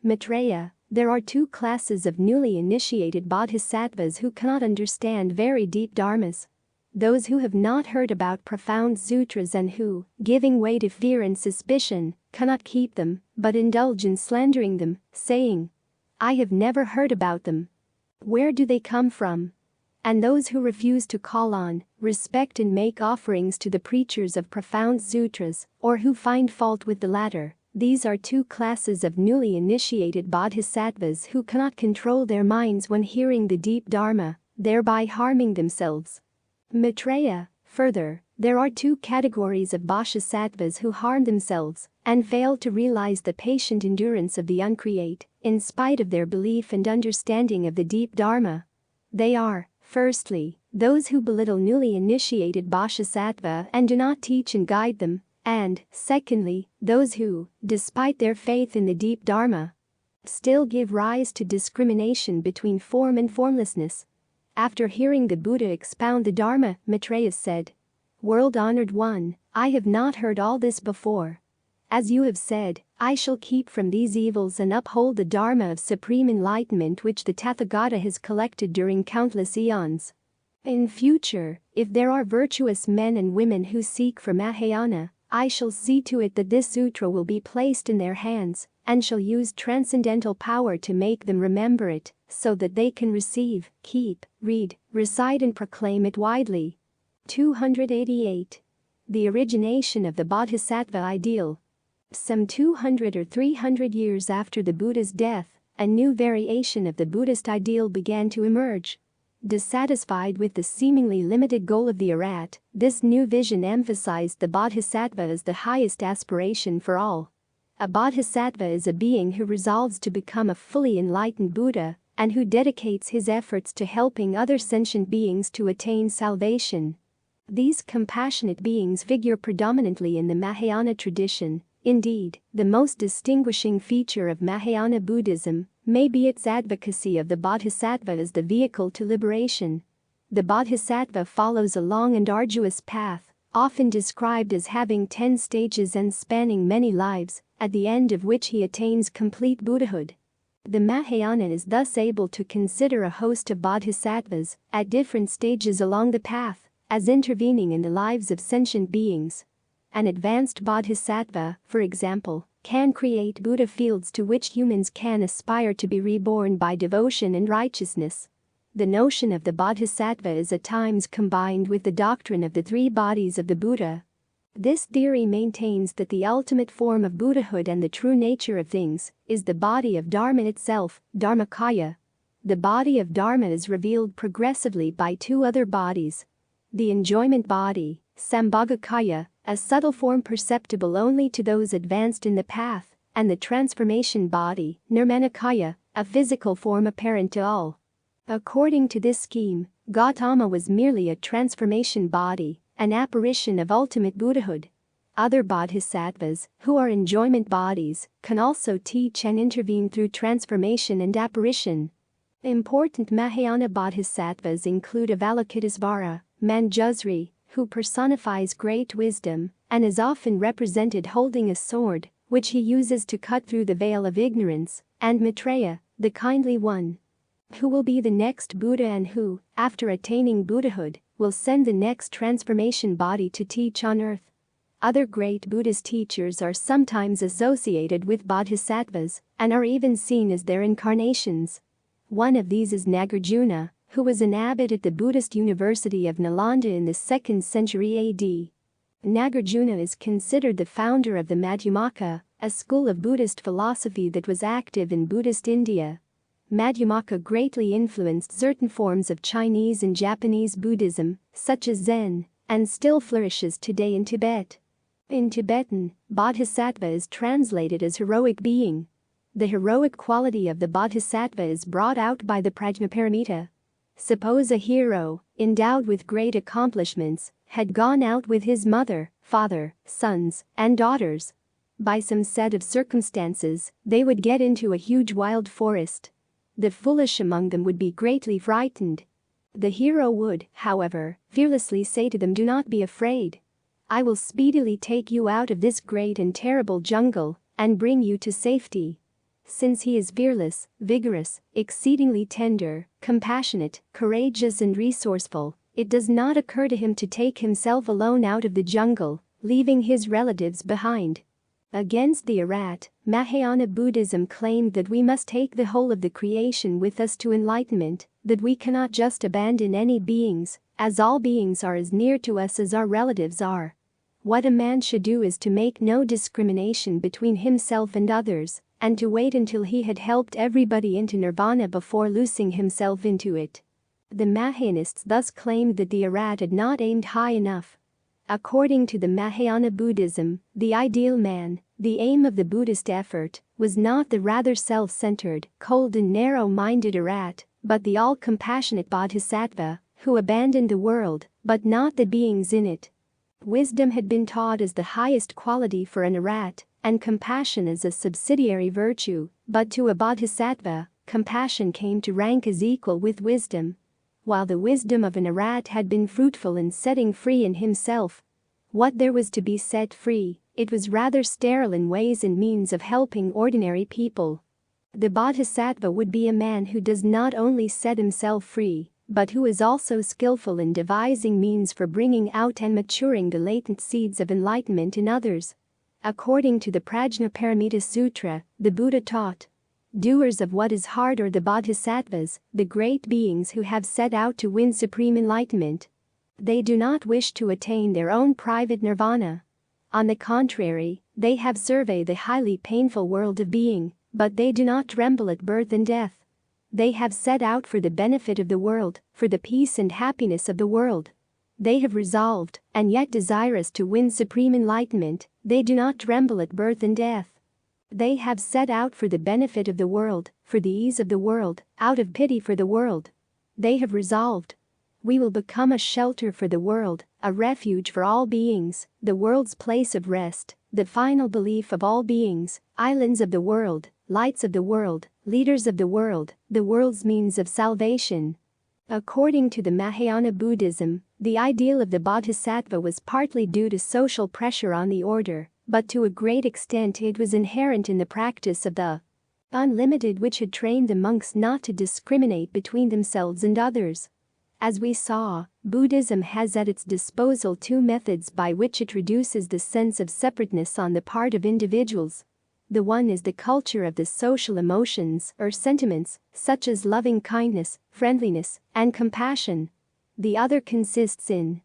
Maitreya, there are two classes of newly initiated bodhisattvas who cannot understand very deep dharmas. Those who have not heard about profound sutras and who, giving way to fear and suspicion, cannot keep them, but indulge in slandering them, saying, "I have never heard about them. Where do they come from?" And those who refuse to call on, respect and make offerings to the preachers of profound sutras, or who find fault with the latter. These are two classes of newly initiated bodhisattvas who cannot control their minds when hearing the deep Dharma, thereby harming themselves. Maitreya, further, there are two categories of bodhisattvas who harm themselves and fail to realize the patient endurance of the uncreate, in spite of their belief and understanding of the deep Dharma. They are, firstly, those who belittle newly initiated bodhisattva and do not teach and guide them, and, secondly, those who, despite their faith in the deep Dharma, still give rise to discrimination between form and formlessness. After hearing the Buddha expound the Dharma, Maitreya said, "World-honored one, I have not heard all this before. As you have said, I shall keep from these evils and uphold the Dharma of supreme enlightenment which the Tathagata has collected during countless eons. In future, if there are virtuous men and women who seek for Mahayana, I shall see to it that this sutra will be placed in their hands, and shall use transcendental power to make them remember it, so that they can receive, keep, read, recite and proclaim it widely. 288. The origination of the Bodhisattva ideal. Some 200 or 300 years after the Buddha's death, a new variation of the Buddhist ideal began to emerge. Dissatisfied with the seemingly limited goal of the erudite, this new vision emphasized the Bodhisattva as the highest aspiration for all. A Bodhisattva is a being who resolves to become a fully enlightened Buddha and who dedicates his efforts to helping other sentient beings to attain salvation. These compassionate beings figure predominantly in the Mahayana tradition. Indeed, the most distinguishing feature of Mahayana Buddhism may be its advocacy of the Bodhisattva as the vehicle to liberation. The Bodhisattva follows a long and arduous path, often described as having 10 stages and spanning many lives, at the end of which he attains complete Buddhahood. The Mahayana is thus able to consider a host of bodhisattvas at different stages along the path as intervening in the lives of sentient beings. An advanced bodhisattva, for example, can create Buddha fields to which humans can aspire to be reborn by devotion and righteousness. The notion of the bodhisattva is at times combined with the doctrine of the 3 bodies of the Buddha. This theory maintains that the ultimate form of Buddhahood and the true nature of things is the body of Dharma itself, Dharmakaya. The body of Dharma is revealed progressively by 2 other bodies. The enjoyment body, Sambhogakaya, a subtle form perceptible only to those advanced in the path, and the transformation body, Nirmanakaya, a physical form apparent to all. According to this scheme, Gautama was merely a transformation body, an apparition of ultimate Buddhahood. Other bodhisattvas, who are enjoyment bodies, can also teach and intervene through transformation and apparition. Important Mahayana bodhisattvas include Avalokitesvara, Manjusri, who personifies great wisdom and is often represented holding a sword, which he uses to cut through the veil of ignorance, and Maitreya, the kindly one, who will be the next Buddha and who, after attaining Buddhahood, will send the next transformation body to teach on earth. Other great Buddhist teachers are sometimes associated with bodhisattvas and are even seen as their incarnations. One of these is Nagarjuna, who was an abbot at the Buddhist University of Nalanda in the 2nd century AD. Nagarjuna is considered the founder of the Madhyamaka, a school of Buddhist philosophy that was active in Buddhist India. Madhyamaka greatly influenced certain forms of Chinese and Japanese Buddhism, such as Zen, and still flourishes today in Tibet. In Tibetan, bodhisattva is translated as heroic being. The heroic quality of the bodhisattva is brought out by the Prajnaparamita. Suppose a hero, endowed with great accomplishments, had gone out with his mother, father, sons, and daughters. By some set of circumstances, they would get into a huge wild forest. The foolish among them would be greatly frightened. The hero would, however, fearlessly say to them, "Do not be afraid. I will speedily take you out of this great and terrible jungle and bring you to safety." Since he is fearless, vigorous, exceedingly tender, compassionate, courageous and resourceful, it does not occur to him to take himself alone out of the jungle, leaving his relatives behind. Against the erudite, Mahayana Buddhism claimed that we must take the whole of the creation with us to enlightenment, that we cannot just abandon any beings, as all beings are as near to us as our relatives are. What a man should do is to make no discrimination between himself and others, and to wait until he had helped everybody into nirvana before loosing himself into it. The Mahayanists thus claimed that the erudite had not aimed high enough. According to the Mahayana Buddhism, the ideal man, the aim of the Buddhist effort, was not the rather self-centered, cold and narrow-minded erudite, but the all-compassionate bodhisattva, who abandoned the world, but not the beings in it. Wisdom had been taught as the highest quality for an erudite, and compassion as a subsidiary virtue, but to a bodhisattva, compassion came to rank as equal with wisdom. While the wisdom of an erudite had been fruitful in setting free in himself, What there was to be set free, it was rather sterile in ways and means of helping ordinary people. The bodhisattva would be a man who does not only set himself free, but who is also skillful in devising means for bringing out and maturing the latent seeds of enlightenment in others. According to the Prajnaparamita Sutra, the Buddha taught, doers of what is hard are the bodhisattvas, the great beings who have set out to win supreme enlightenment. They do not wish to attain their own private nirvana. On the contrary, they have surveyed the highly painful world of being, but they do not tremble at birth and death. They have set out for the benefit of the world, for the peace and happiness of the world. They have resolved, and yet desirous to win supreme enlightenment, they do not tremble at birth and death. They have set out for the benefit of the world, for the ease of the world, out of pity for the world. They have resolved, we will become a shelter for the world, a refuge for all beings, the world's place of rest, the final belief of all beings, islands of the world, lights of the world, leaders of the world's means of salvation. According to the Mahayana Buddhism, the ideal of the bodhisattva was partly due to social pressure on the order, but to a great extent it was inherent in the practice of the unlimited, which had trained the monks not to discriminate between themselves and others. As we saw, Buddhism has at its disposal two methods by which it reduces the sense of separateness on the part of individuals. The one is the culture of the social emotions or sentiments, such as loving kindness, friendliness, and compassion. The other consists in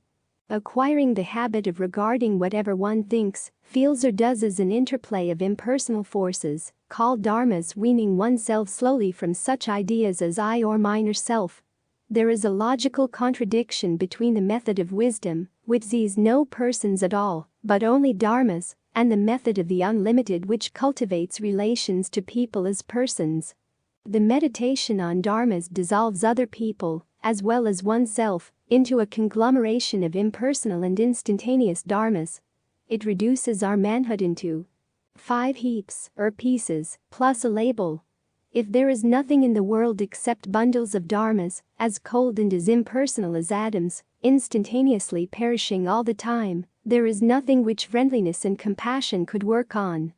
acquiring the habit of regarding whatever one thinks, feels or does as an interplay of impersonal forces, called dharmas, weaning oneself slowly from such ideas as I or mine or self. There is a logical contradiction between the method of wisdom, which sees no persons at all, but only dharmas, and the method of the unlimited, which cultivates relations to people as persons. The meditation on dharmas dissolves other people, as well as oneself, into a conglomeration of impersonal and instantaneous dharmas. It reduces our manhood into 5 heaps or pieces, plus a label. If there is nothing in the world except bundles of dharmas, as cold and as impersonal as atoms, instantaneously perishing all the time, there is nothing which friendliness and compassion could work on.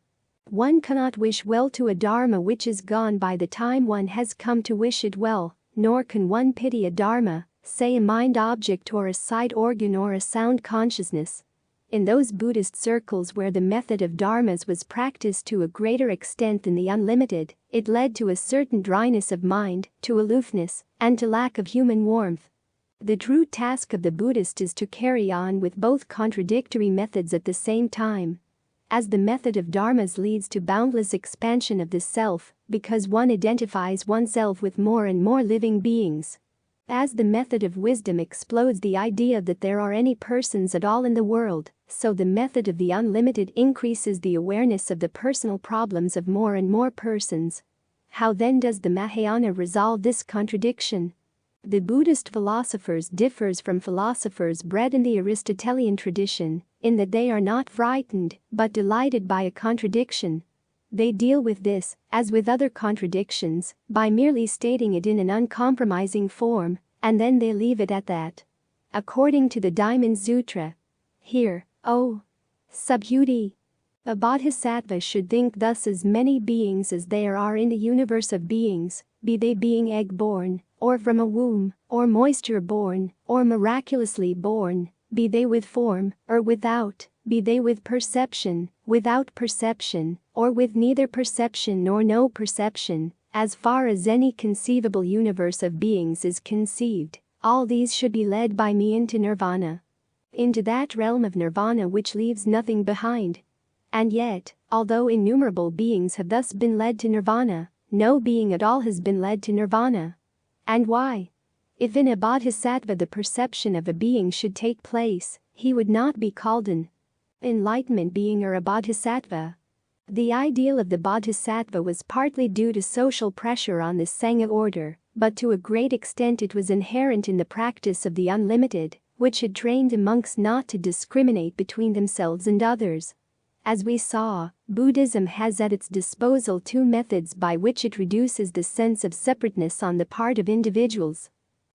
One cannot wish well to a dharma which is gone by the time one has come to wish it well, nor can one pity a dharma, say a mind object or a sight organ or a sound consciousness. In those Buddhist circles where the method of dharmas was practiced to a greater extent than the unlimited, it led to a certain dryness of mind, to aloofness, and to lack of human warmth. The true task of the Buddhist is to carry on with both contradictory methods at the same time. As the method of dharmas leads to boundless expansion of the self, because one identifies oneself with more and more living beings. As the method of wisdom explodes the idea that there are any persons at all in the world, so the method of the unlimited increases the awareness of the personal problems of more and more persons. How then does the Mahayana resolve this contradiction? The Buddhist philosophers differs from philosophers bred in the Aristotelian tradition, in that they are not frightened, but delighted by a contradiction. They deal with this, as with other contradictions, by merely stating it in an uncompromising form, and then they leave it at that. According to the Diamond Sutra, "Hear, O Subhuti, a bodhisattva should think thus: as many beings as there are in the universe of beings, be they being egg-born, or from a womb, or moisture-born, or miraculously born, be they with form, or without, be they with perception, without perception, or with neither perception nor no perception, as far as any conceivable universe of beings is conceived, all these should be led by me into nirvana. Into that realm of nirvana which leaves nothing behind. And yet, although innumerable beings have thus been led to nirvana, no being at all has been led to nirvana. And why? If in a bodhisattva the perception of a being should take place, he would not be called an enlightenment being or a bodhisattva. The ideal of the bodhisattva was partly due to social pressure on the Sangha order, but to a great extent it was inherent in the practice of the unlimited, which had trained the monks not to discriminate between themselves and others. As we saw, Buddhism has at its disposal two methods by which it reduces the sense of separateness on the part of individuals.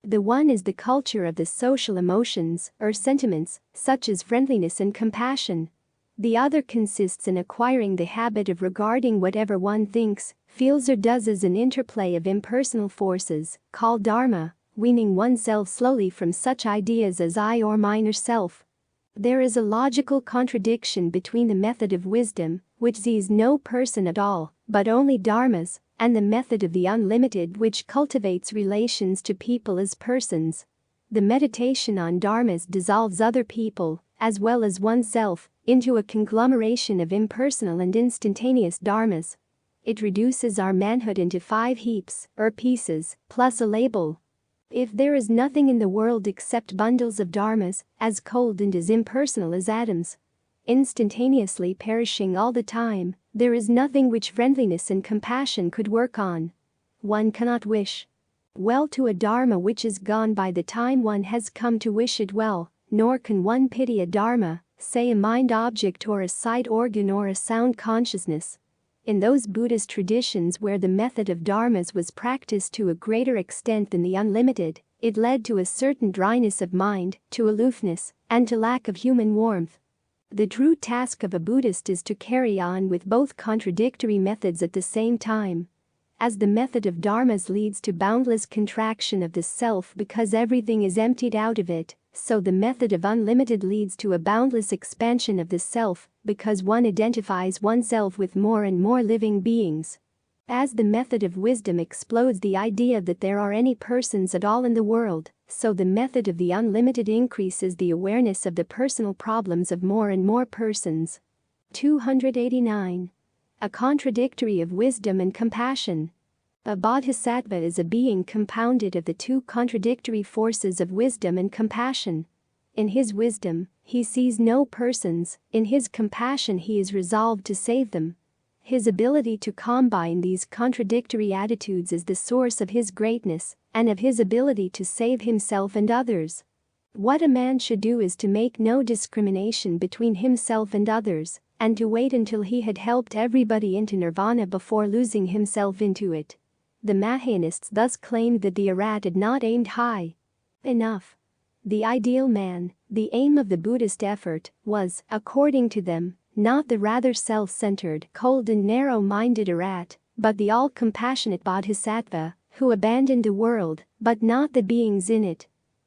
The one is the culture of the social emotions or sentiments, such as friendliness and compassion. The other consists in acquiring the habit of regarding whatever one thinks, feels or does as an interplay of impersonal forces, called Dharma, weaning oneself slowly from such ideas as I or mine or self. There is a logical contradiction between the method of wisdom, which sees no person at all, but only dharmas, and the method of the unlimited, which cultivates relations to people as persons. The meditation on dharmas dissolves other people, as well as oneself, into a conglomeration of impersonal and instantaneous dharmas. It reduces our manhood into 5 heaps, or pieces, plus a label. If there is nothing in the world except bundles of dharmas, as cold and as impersonal as atoms, instantaneously perishing all the time, there is nothing which friendliness and compassion could work on. One cannot wish well to a dharma which is gone by the time one has come to wish it well, nor can one pity a dharma, say a mind object or a sight organ or a sound consciousness. In those Buddhist traditions where the method of dharmas was practiced to a greater extent than the unlimited, it led to a certain dryness of mind, to aloofness, and to lack of human warmth. The true task of a Buddhist is to carry on with both contradictory methods at the same time. As the method of dharmas leads to boundless contraction of the self because everything is emptied out of it, so the method of unlimited leads to a boundless expansion of the self because one identifies oneself with more and more living beings. As the method of wisdom explodes the idea that there are any persons at all in the world, so the method of the unlimited increases the awareness of the personal problems of more and more persons. 289. A contradictory of wisdom and compassion. A bodhisattva is a being compounded of the 2 contradictory forces of wisdom and compassion. In his wisdom, he sees no persons, in his compassion he is resolved to save them. His ability to combine these contradictory attitudes is the source of his greatness, and of his ability to save himself and others. What a man should do is to make no discrimination between himself and others, and to wait until he had helped everybody into nirvana before losing himself into it. The Mahayanists thus claimed that the erudite had not aimed high enough. The ideal man, the aim of the Buddhist effort, was, according to them, not the rather self-centered, cold and narrow-minded erudite, but the all-compassionate bodhisattva, who abandoned the world, but not the beings in it.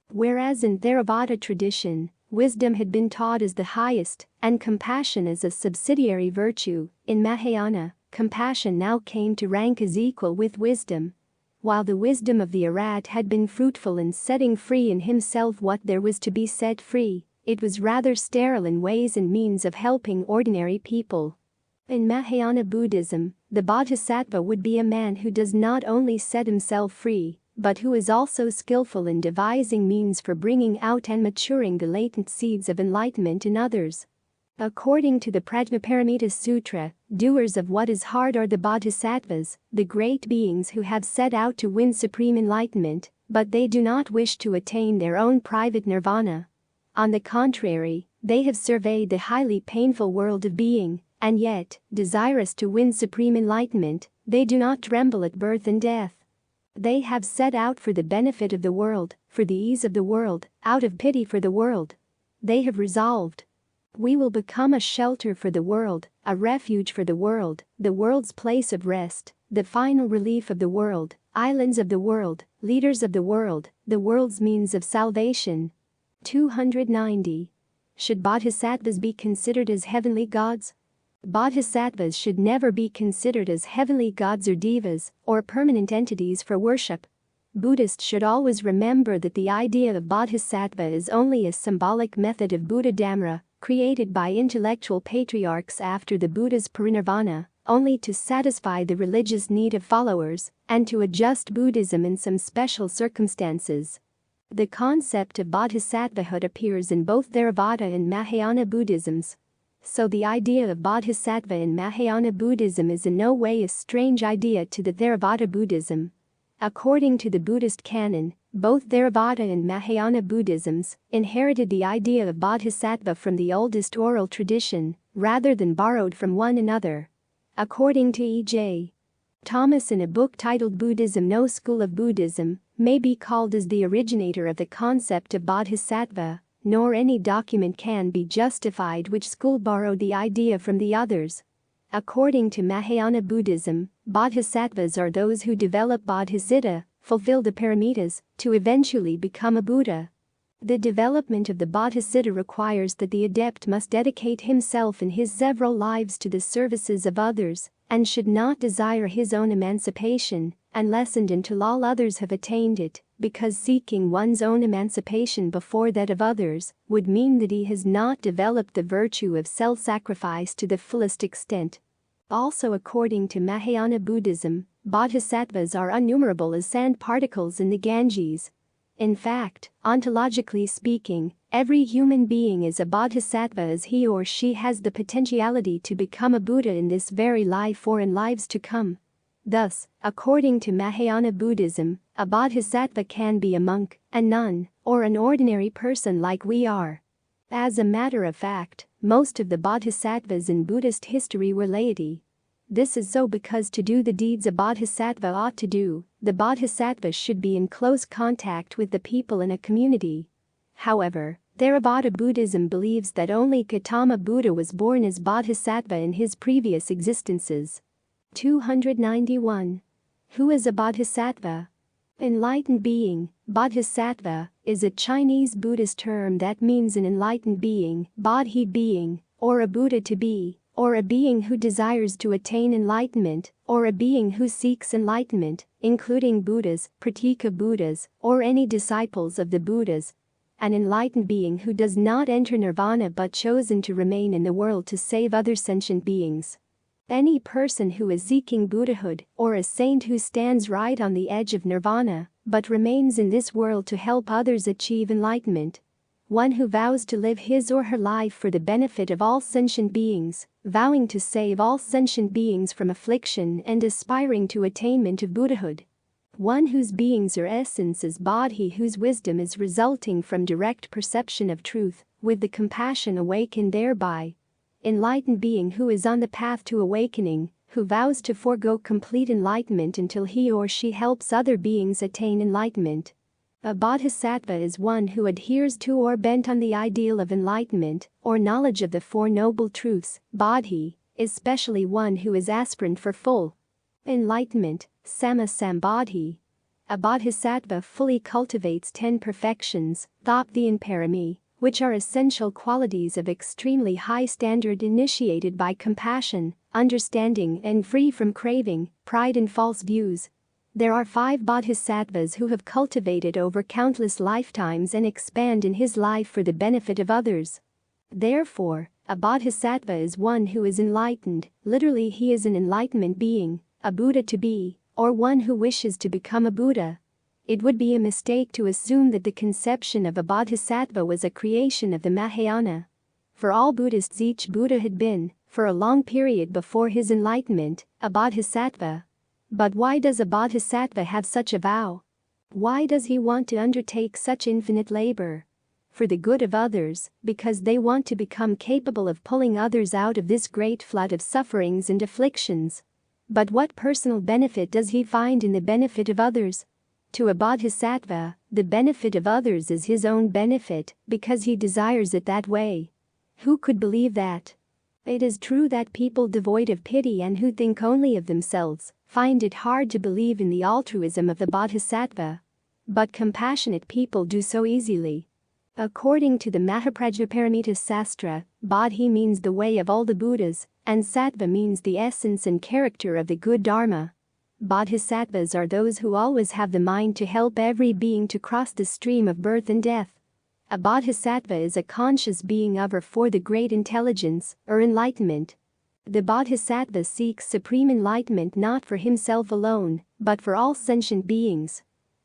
Whereas in Theravada tradition, wisdom had been taught as the highest, and compassion as a subsidiary virtue, in Mahayana, compassion now came to rank as equal with wisdom. While the wisdom of the erudite had been fruitful in setting free in himself what there was to be set free, it was rather sterile in ways and means of helping ordinary people. In Mahayana Buddhism, the bodhisattva would be a man who does not only set himself free, but who is also skillful in devising means for bringing out and maturing the latent seeds of enlightenment in others. According to the Prajnaparamita Sutra, doers of what is hard are the bodhisattvas, the great beings who have set out to win supreme enlightenment, but they do not wish to attain their own private nirvana. On the contrary, they have surveyed the highly painful world of being, and yet, desirous to win supreme enlightenment, they do not tremble at birth and death. They have set out for the benefit of the world, for the ease of the world, out of pity for the world. They have resolved, we will become a shelter for the world, a refuge for the world's place of rest, the final relief of the world, islands of the world, leaders of the world's means of salvation. 290. Should bodhisattvas be considered as heavenly gods? Bodhisattvas should never be considered as heavenly gods or devas, or permanent entities for worship. Buddhists should always remember that the idea of bodhisattva is only a symbolic method of Buddha Dhamma, created by intellectual patriarchs after the Buddha's parinirvana, only to satisfy the religious need of followers, and to adjust Buddhism in some special circumstances. The concept of bodhisattvahood appears in both Theravada and Mahayana Buddhisms. So the idea of bodhisattva in Mahayana Buddhism is in no way a strange idea to the Theravada Buddhism. According to the Buddhist canon, both Theravada and Mahayana Buddhisms inherited the idea of bodhisattva from the oldest oral tradition, rather than borrowed from one another. According to E.J. Thomas in a book titled Buddhism No School of Buddhism, may be called as the originator of the concept of bodhisattva, nor any document can be justified which school borrowed the idea from the others. According to Mahayana Buddhism, bodhisattvas are those who develop bodhicitta, fulfill the paramitas, to eventually become a Buddha. The development of the bodhicitta requires that the adept must dedicate himself in his several lives to the services of others, and should not desire his own emancipation, unless and until all others have attained it, because seeking one's own emancipation before that of others would mean that he has not developed the virtue of self-sacrifice to the fullest extent. Also, according to Mahayana Buddhism, bodhisattvas are innumerable as sand particles in the Ganges. In fact, ontologically speaking, every human being is a bodhisattva as he or she has the potentiality to become a Buddha in this very life or in lives to come. Thus, according to Mahayana Buddhism, a bodhisattva can be a monk, a nun, or an ordinary person like we are. As a matter of fact, most of the bodhisattvas in Buddhist history were laity. This is so because to do the deeds a bodhisattva ought to do, the bodhisattva should be in close contact with the people in a community. However, Theravada Buddhism believes that only Gautama Buddha was born as bodhisattva in his previous existences. 291. Who is a bodhisattva? Enlightened being, bodhisattva, is a Chinese Buddhist term that means an enlightened being, bodhi being, or a Buddha to be, or a being who desires to attain enlightenment, or a being who seeks enlightenment, including Buddhas, Pratika Buddhas, or any disciples of the Buddhas. An enlightened being who does not enter nirvana but chosen to remain in the world to save other sentient beings. Any person who is seeking Buddhahood, or a saint who stands right on the edge of nirvana, but remains in this world to help others achieve enlightenment. One who vows to live his or her life for the benefit of all sentient beings, vowing to save all sentient beings from affliction and aspiring to attainment of Buddhahood. One whose beings or essence is bodhi, whose wisdom is resulting from direct perception of truth, with the compassion awakened thereby. Enlightened being who is on the path to awakening, who vows to forego complete enlightenment until he or she helps other beings attain enlightenment. A bodhisattva is one who adheres to or bent on the ideal of enlightenment, or knowledge of the Four Noble Truths, bodhi, especially one who is aspirant for full enlightenment, sammasambodhi. A bodhisattva fully cultivates 10 perfections, Thien Phuc, which are essential qualities of extremely high standard initiated by compassion, understanding and free from craving, pride and false views. There are 5 bodhisattvas who have cultivated over countless lifetimes and expand in his life for the benefit of others. Therefore, a bodhisattva is one who is enlightened, literally he is an enlightenment being, a Buddha to be, or one who wishes to become a Buddha. It would be a mistake to assume that the conception of a bodhisattva was a creation of the Mahayana. For all Buddhists, each Buddha had been, for a long period before his enlightenment, a bodhisattva. But why does a bodhisattva have such a vow? Why does he want to undertake such infinite labor? For the good of others, because they want to become capable of pulling others out of this great flood of sufferings and afflictions. But what personal benefit does he find in the benefit of others? To a bodhisattva, the benefit of others is his own benefit, because he desires it that way. Who could believe that? It is true that people devoid of pity and who think only of themselves find it hard to believe in the altruism of the bodhisattva. But compassionate people do so easily. According to the Mahaprajnaparamita Sastra, Bodhi means the way of all the Buddhas, and Sattva means the essence and character of the good Dharma. Bodhisattvas are those who always have the mind to help every being to cross the stream of birth and death. A bodhisattva is a conscious being of or for the great intelligence, or enlightenment. The bodhisattva seeks supreme enlightenment not for himself alone, but for all sentient beings.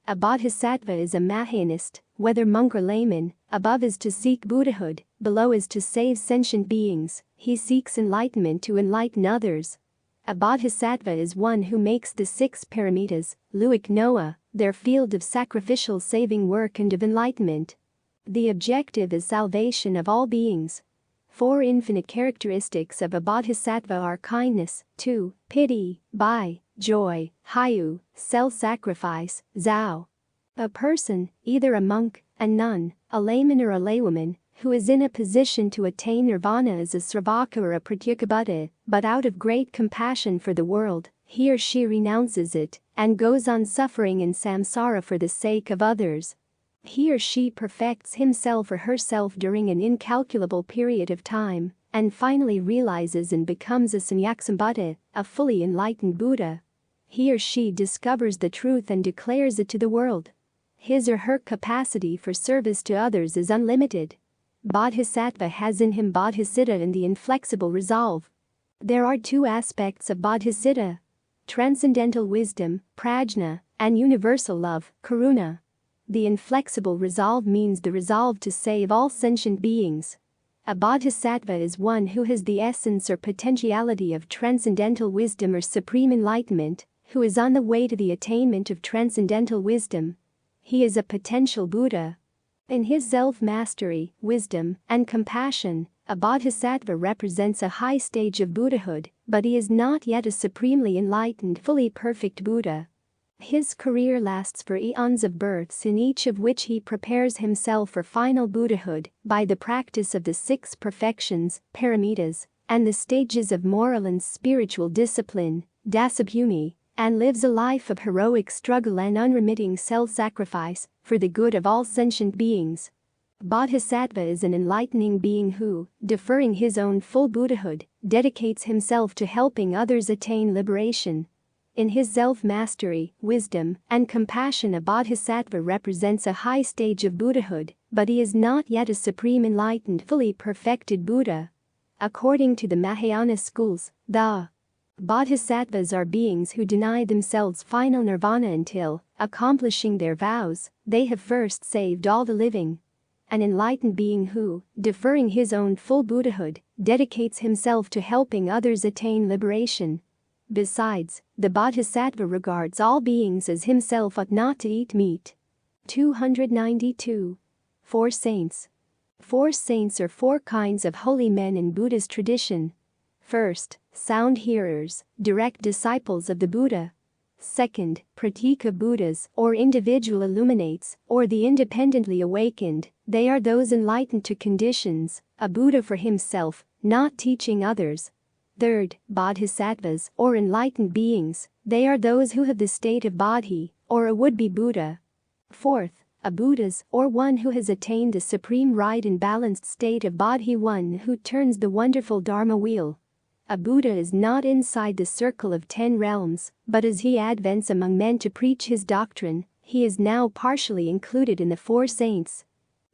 A bodhisattva is a Mahayanist, whether monk or layman. Above is to seek Buddhahood, below is to save sentient beings. He seeks enlightenment to enlighten others. A bodhisattva is one who makes the 6 paramitas, Luik Noah, their field of sacrificial saving work and of enlightenment. The objective is salvation of all beings. 4 infinite characteristics of a bodhisattva are kindness, 2, pity, bai, joy, hayu, self-sacrifice, zao. A person, either a monk, a nun, a layman or a laywoman, who is in a position to attain nirvana is a sravaka or a pratyeka Buddha, but out of great compassion for the world, he or she renounces it and goes on suffering in samsara for the sake of others. He or she perfects himself or herself during an incalculable period of time and finally realizes and becomes a Sanyaksambutta, a fully enlightened Buddha. He or she discovers the truth and declares it to the world. His or her capacity for service to others is unlimited. Bodhisattva has in him bodhicitta and the inflexible resolve. There are two aspects of bodhicitta: transcendental wisdom, prajna, and universal love, karuna. The inflexible resolve means the resolve to save all sentient beings. A bodhisattva is one who has the essence or potentiality of transcendental wisdom or supreme enlightenment, who is on the way to the attainment of transcendental wisdom. He is a potential Buddha. In his self-mastery, wisdom, and compassion, a bodhisattva represents a high stage of Buddhahood, but he is not yet a supremely enlightened, fully perfect Buddha. His career lasts for eons of births, in each of which he prepares himself for final Buddhahood by the practice of the 6 perfections, paramitas, and the stages of moral and spiritual discipline, dasabhumi, and lives a life of heroic struggle and unremitting self-sacrifice for the good of all sentient beings. Bodhisattva is an enlightening being who, deferring his own full Buddhahood, dedicates himself to helping others attain liberation. In his self-mastery, wisdom, and compassion, a bodhisattva represents a high stage of Buddhahood, but he is not yet a supreme enlightened, fully perfected Buddha. According to the Mahayana schools, the bodhisattvas are beings who deny themselves final nirvana until, accomplishing their vows, they have first saved all the living. An enlightened being who, deferring his own full Buddhahood, dedicates himself to helping others attain liberation. Besides, the bodhisattva regards all beings as himself ought not to eat meat. 292. 4 saints. 4 saints are 4 kinds of holy men in Buddhist tradition. First, sound hearers, direct disciples of the Buddha. Second, pratyeka Buddhas, or individual illuminates, or the independently awakened. They are those enlightened to conditions, a Buddha for himself, not teaching others. Third, bodhisattvas, or enlightened beings. They are those who have the state of bodhi, or a would-be Buddha. Fourth, a Buddhas, or one who has attained the supreme right and balanced state of bodhi, one who turns the wonderful Dharma wheel. A Buddha is not inside the circle of 10 realms, but as he advents among men to preach his doctrine, he is now partially included in the 4 saints.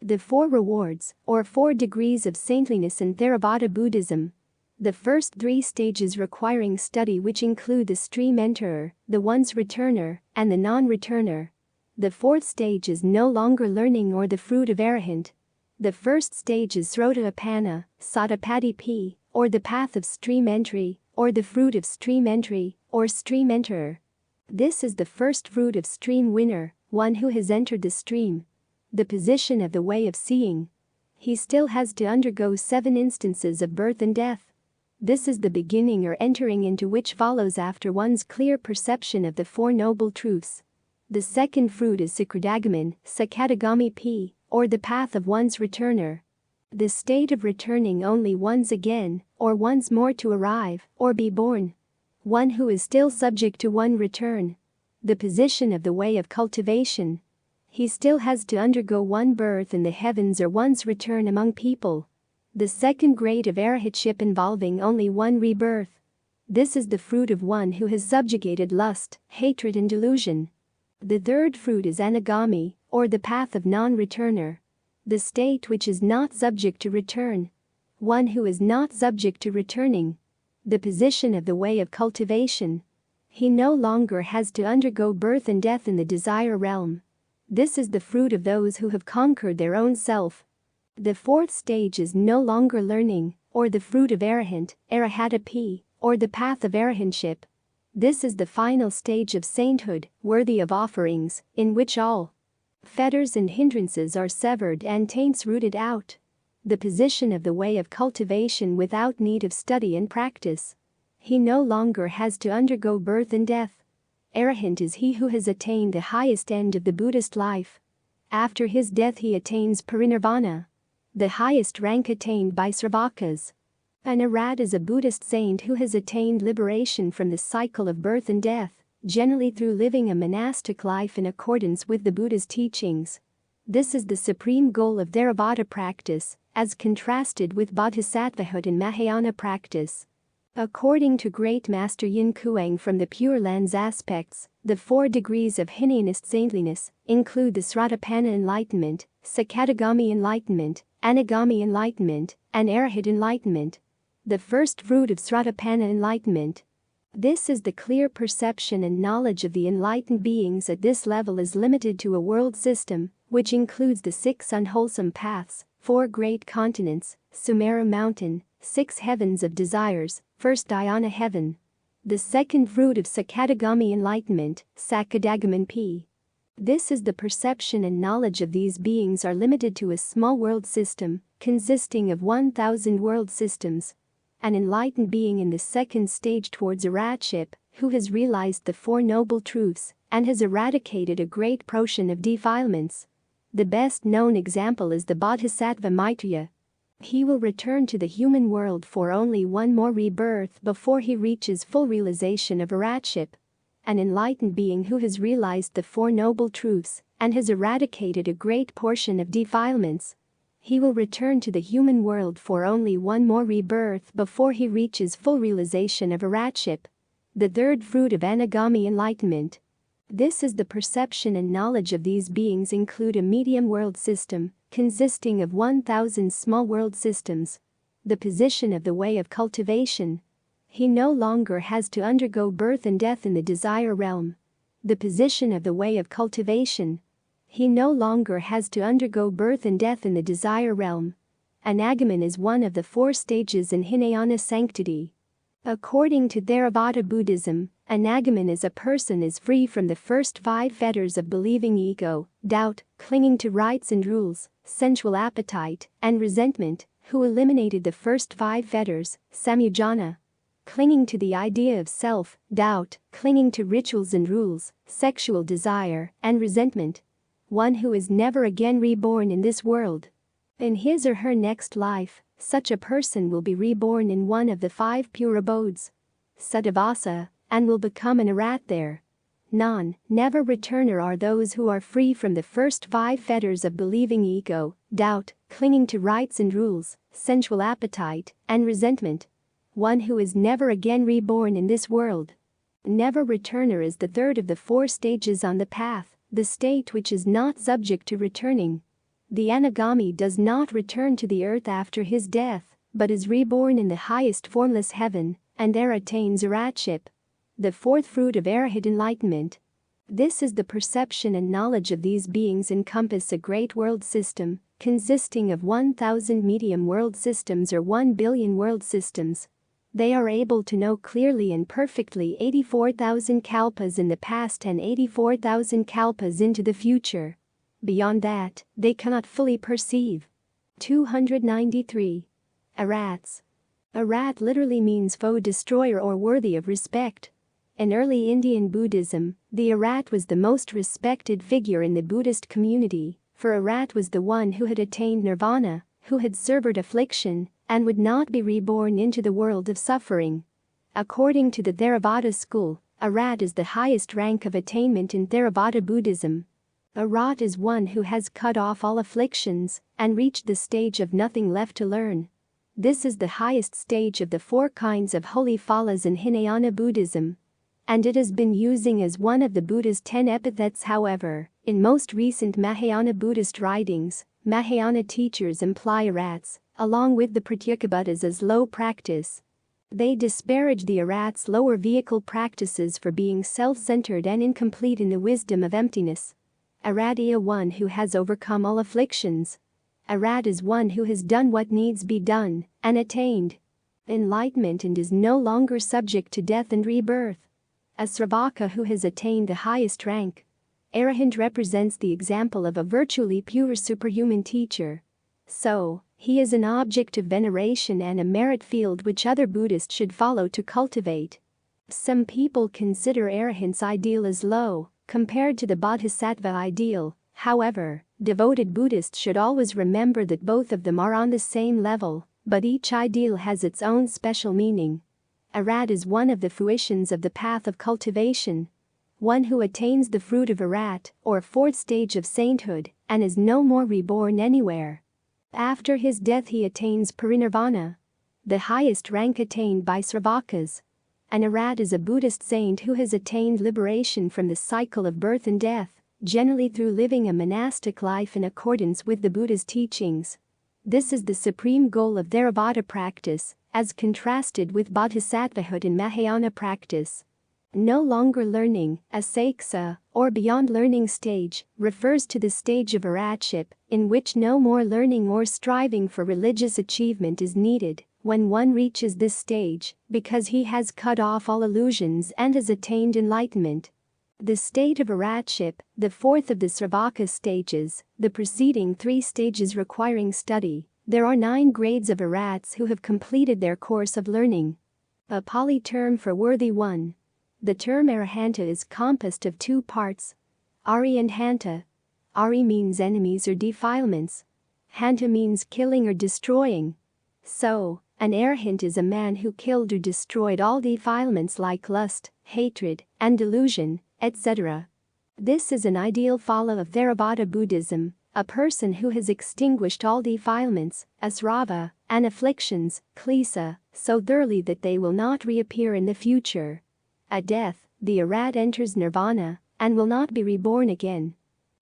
The 4 rewards, or 4 degrees of saintliness in Theravada Buddhism. The first 3 stages requiring study, which include the stream enterer, the once returner, and the non-returner. The 4th stage is no longer learning or the fruit of arahant. The first stage is Srotapanna, Sotapadippi, or the path of stream entry, or the fruit of stream entry, or stream enterer. This is the first fruit of stream winner, one who has entered the stream. The position of the way of seeing. He still has to undergo 7 instances of birth and death. This is the beginning or entering into which follows after one's clear perception of the 4 noble truths. The second fruit is Sakradagaman, Sakadagami P, or the path of one's returner. The state of returning only once again, or once more to arrive, or be born. One who is still subject to one return. The position of the way of cultivation. He still has to undergo 1 birth in the heavens or one's return among people. The second grade of arahantship involving only 1 rebirth. This is the fruit of one who has subjugated lust, hatred and delusion. The third fruit is anagami, or the path of non-returner. The state which is not subject to return. One who is not subject to returning. The position of the way of cultivation. He no longer has to undergo birth and death in the desire realm. This is the fruit of those who have conquered their own self. The 4th stage is no longer learning, or the fruit of arahant, arahatapi, or the path of arahantship. This is the final stage of sainthood, worthy of offerings, in which all fetters and hindrances are severed and taints rooted out. The position of the way of cultivation without need of study and practice. He no longer has to undergo birth and death. Arahant is he who has attained the highest end of the Buddhist life. After his death he attains parinirvana, the highest rank attained by Sravakas. An Arhat is a Buddhist saint who has attained liberation from the cycle of birth and death, generally through living a monastic life in accordance with the Buddha's teachings. This is the supreme goal of Theravada practice, as contrasted with Bodhisattvahood in Mahayana practice. According to Great Master Yin Kuang from the Pure Land's aspects, the 4 degrees of Hinayanist saintliness include the Sratapanna enlightenment, Sakadagami enlightenment, Anagami enlightenment, and Arahant enlightenment. The first fruit of Sratapanna enlightenment. This is the clear perception and knowledge of the enlightened beings at this level is limited to a world system, which includes the 6 unwholesome paths, 4 great continents, Sumera mountain, 6 heavens of desires, first dhyana heaven. The second fruit of Sakadagami enlightenment, Sakadagaman P. This is the perception and knowledge of these beings are limited to a small world system, consisting of 1,000 world systems. An enlightened being in the second stage towards Arhatship, who has realized the 4 noble truths, and has eradicated a great portion of defilements. The best known example is the Bodhisattva Maitreya. He will return to the human world for only one more rebirth before he reaches full realization of Arhatship. An enlightened being who has realized the 4 noble truths and has eradicated a great portion of defilements. He will return to the human world for only one more rebirth before he reaches full realization of Arhatship. The third fruit of Anagami enlightenment. This is the perception and knowledge of these beings include a medium world system, consisting of 1,000 small world systems. The position of the way of cultivation. He no longer has to undergo birth and death in the desire realm. The position of the way of cultivation. He no longer has to undergo birth and death in the desire realm. Anagaman is one of the 4 stages in Hinayana sanctity. According to Theravada Buddhism, Anagaman is a person is free from the first 5 fetters of believing ego, doubt, clinging to rites and rules, sensual appetite, and resentment, who eliminated the first 5 fetters, samyojana. Clinging to the idea of self, doubt, clinging to rituals and rules, sexual desire, and resentment. One who is never again reborn in this world. In his or her next life, such a person will be reborn in one of the 5 pure abodes, Saddhavasa, and will become an Arhat there. Never returner are those who are free from the first 5 fetters of believing ego, doubt, clinging to rites and rules, sensual appetite, and resentment. One who is never again reborn in this world. Never returner is the third of the 4 stages on the path, the state which is not subject to returning. The Anagami does not return to the earth after his death, but is reborn in the highest formless heaven, and there attains Arhatship. The 4th fruit of Arahant enlightenment. This is the perception and knowledge of these beings encompass a great world system, consisting of 1,000 medium world systems or 1 billion world systems. They are able to know clearly and perfectly 84,000 kalpas in the past and 84,000 kalpas into the future. Beyond that, they cannot fully perceive. 293. Arhats. Arhat literally means foe destroyer or worthy of respect. In early Indian Buddhism, the Arhat was the most respected figure in the Buddhist community, for Arhat was the one who had attained nirvana, who had severed affliction, and would not be reborn into the world of suffering. According to the Theravada school, Arhat is the highest rank of attainment in Theravada Buddhism. Arhat is one who has cut off all afflictions and reached the stage of nothing left to learn. This is the highest stage of the 4 kinds of holy phalas in Hinayana Buddhism. And it has been using as one of the Buddha's 10 epithets. However, in most recent Mahayana Buddhist writings, Mahayana teachers imply Arhats, along with the Pratyekabuddhas, as low practice. They disparage the Arhats' lower vehicle practices for being self-centered and incomplete in the wisdom of emptiness. Arhat is one who has overcome all afflictions. Arhat is one who has done what needs be done and attained enlightenment and is no longer subject to death and rebirth. A Sravaka who has attained the highest rank. Arahant represents the example of a virtually pure superhuman teacher. So, he is an object of veneration and a merit field which other Buddhists should follow to cultivate. Some people consider arahant's ideal as low compared to the bodhisattva ideal. However, devoted Buddhists should always remember that both of them are on the same level, but each ideal has its own special meaning. Arhat is one of the fruitions of the path of cultivation. One who attains the fruit of Arhat, or fourth stage of sainthood, and is no more reborn anywhere. After his death he attains parinirvana, the highest rank attained by Sravakas. An Arhat is a Buddhist saint who has attained liberation from the cycle of birth and death, generally through living a monastic life in accordance with the Buddha's teachings. This is the supreme goal of Theravada practice, as contrasted with bodhisattvahood in Mahayana practice. No longer learning, asaiksa, or beyond learning stage, refers to the stage of Arhatship, in which no more learning or striving for religious achievement is needed. When one reaches this stage, because he has cut off all illusions and has attained enlightenment. The state of Arhatship, the fourth of the Sravaka stages, the preceding 3 stages requiring study. There are 9 grades of Arhats who have completed their course of learning. A Pali term for worthy one. The term arahanta is composed of 2 parts, Ari and Hanta. Ari means enemies or defilements. Hanta means killing or destroying. So, an arahant is a man who killed or destroyed all defilements like lust, hatred, and delusion, etc. This is an ideal follower of Theravada Buddhism, a person who has extinguished all defilements, asrava, and afflictions, klesa, so thoroughly that they will not reappear in the future. At death, the Arhat enters nirvana, and will not be reborn again.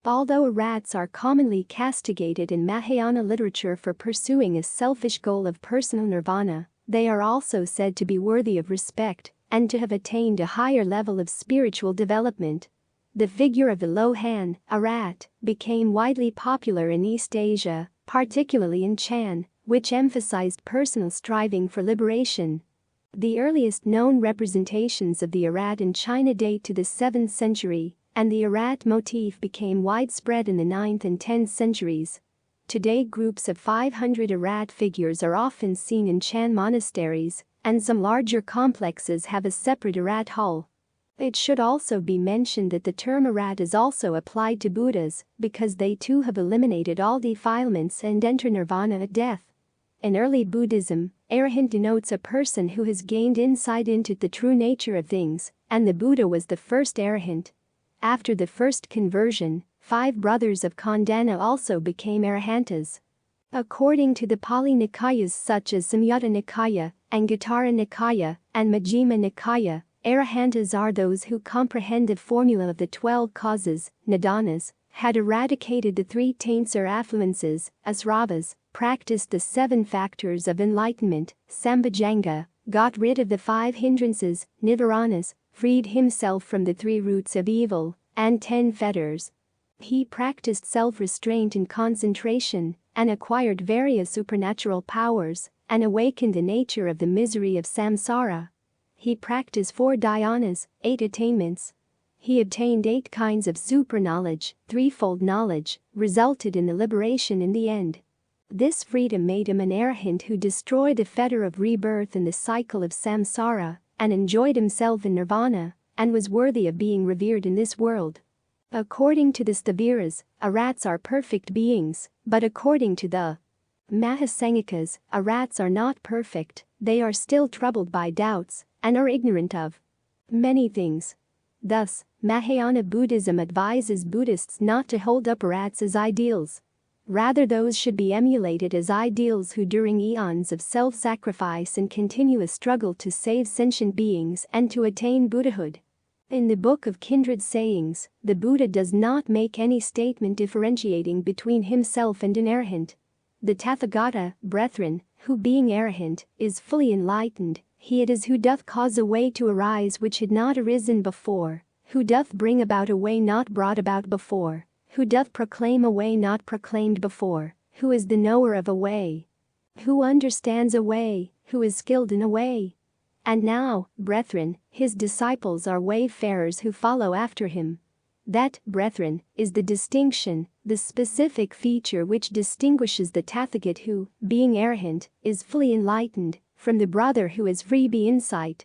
Although Arhats are commonly castigated in Mahayana literature for pursuing a selfish goal of personal nirvana, they are also said to be worthy of respect and to have attained a higher level of spiritual development. The figure of the Lohan, Arhat, became widely popular in East Asia, particularly in Chan, which emphasized personal striving for liberation. The earliest known representations of the Arhat in China date to the 7th century, and the Arhat motif became widespread in the 9th and 10th centuries. Today groups of 500 Arhat figures are often seen in Chan monasteries, and some larger complexes have a separate Arhat hall. It should also be mentioned that the term Arhat is also applied to Buddhas, because they too have eliminated all defilements and enter nirvana at death. In early Buddhism, arahant denotes a person who has gained insight into the true nature of things, and the Buddha was the first arahant. After the first conversion, 5 brothers of Khandana also became arahantas. According to the Pali Nikayas such as Samyutta Nikaya, Anguttara Nikaya, and Majjhima Nikaya, arahantas are those who comprehend the formula of the 12 causes, nidanas, had eradicated the 3 taints or affluences, asravas, practiced the 7 factors of enlightenment, sambhajanga, got rid of the 5 hindrances, nivaranas, freed himself from the 3 roots of evil, and 10 fetters. He practiced self-restraint and concentration, and acquired various supernatural powers, and awakened the nature of the misery of samsara. He practiced 4 dhyanas, 8 attainments. He obtained 8 kinds of super-knowledge, threefold knowledge, resulted in the liberation in the end. This freedom made him an arahant who destroyed the fetter of rebirth in the cycle of samsara, and enjoyed himself in nirvana, and was worthy of being revered in this world. According to the Sthaviras, Arhats are perfect beings, but according to the Mahasangikas, Arhats are not perfect, they are still troubled by doubts, and are ignorant of many things. Thus, Mahayana Buddhism advises Buddhists not to hold up Arhats as ideals. Rather, those should be emulated as ideals who during eons of self-sacrifice and continuous struggle to save sentient beings and to attain Buddhahood. In the Book of Kindred Sayings, the Buddha does not make any statement differentiating between himself and an arahant. The Tathagata, brethren, who being arahant, is fully enlightened, he it is who doth cause a way to arise which had not arisen before, who doth bring about a way not brought about before, who doth proclaim a way not proclaimed before, who is the knower of a way, who understands a way, who is skilled in a way. And now, brethren, his disciples are wayfarers who follow after him. That, brethren, is the distinction, the specific feature which distinguishes the Tathagata who, being arahant, is fully enlightened, from the brother who is free by insight.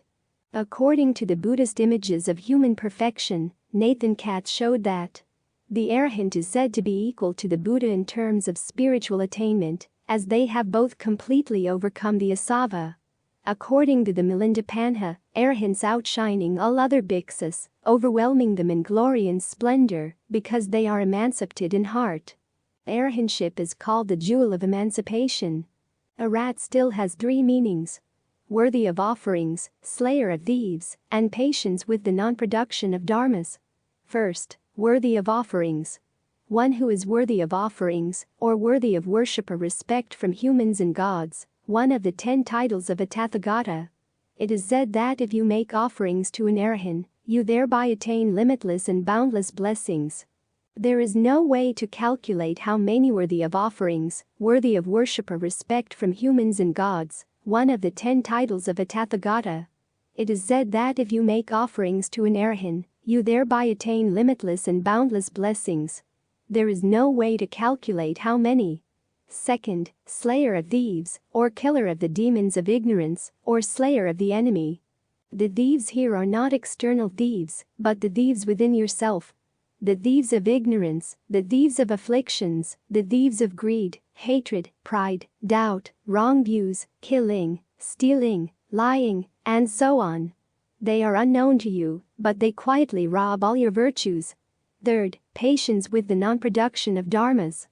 According to the Buddhist images of human perfection, Thien Phuc showed that the arahant is said to be equal to the Buddha in terms of spiritual attainment, as they have both completely overcome the asava. According to the Milinda Panha, arahants outshining all other bhikkhus, overwhelming them in glory and splendor, because they are emancipated in heart. Arahantship is called the jewel of emancipation. Arat still has three meanings: worthy of offerings, slayer of thieves, and patience with the non-production of dharmas. First, worthy of offerings. One who is worthy of offerings, or worthy of worship or respect from humans and gods, one of the 10 titles of a Tathagata. It is said that if you make offerings to an arahant, you thereby attain limitless and boundless blessings. There is no way to calculate how many worthy of offerings, worthy of worship or respect from humans and gods, one of the 10 titles of a Tathagata. It is said that if you make offerings to an arahant, you thereby attain limitless and boundless blessings. There is no way to calculate how many. Second, slayer of thieves, or killer of the demons of ignorance, or slayer of the enemy. The thieves here are not external thieves, but the thieves within yourself. The thieves of ignorance, the thieves of afflictions, the thieves of greed, hatred, pride, doubt, wrong views, killing, stealing, lying, and so on. They are unknown to you, but they quietly rob all your virtues. Third, patience with the non-production of dharmas.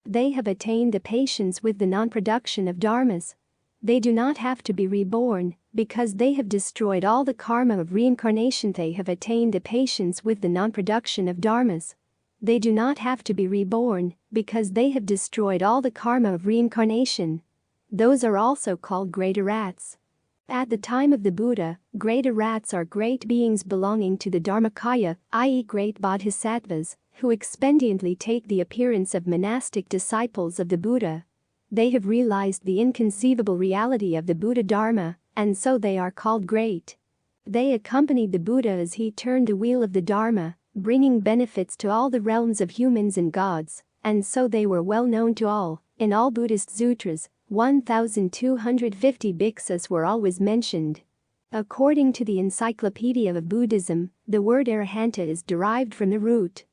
They have attained the patience with the non-production of dharmas. They do not have to be reborn, because they have destroyed all the karma of reincarnation. They have attained the patience with the non-production of dharmas. They do not have to be reborn, because they have destroyed all the karma of reincarnation. Those are also called great arats. At the time of the Buddha, great arats are great beings belonging to the Dharmakaya, i.e. great bodhisattvas, who expediently take the appearance of monastic disciples of the Buddha. They have realized the inconceivable reality of the Buddha Dharma, and so they are called great. They accompanied the Buddha as he turned the wheel of the Dharma, bringing benefits to all the realms of humans and gods, and so they were well known to all. In all Buddhist sutras, 1,250 bhikkhus were always mentioned. According to the Encyclopedia of Buddhism, the word arahanta is derived from the root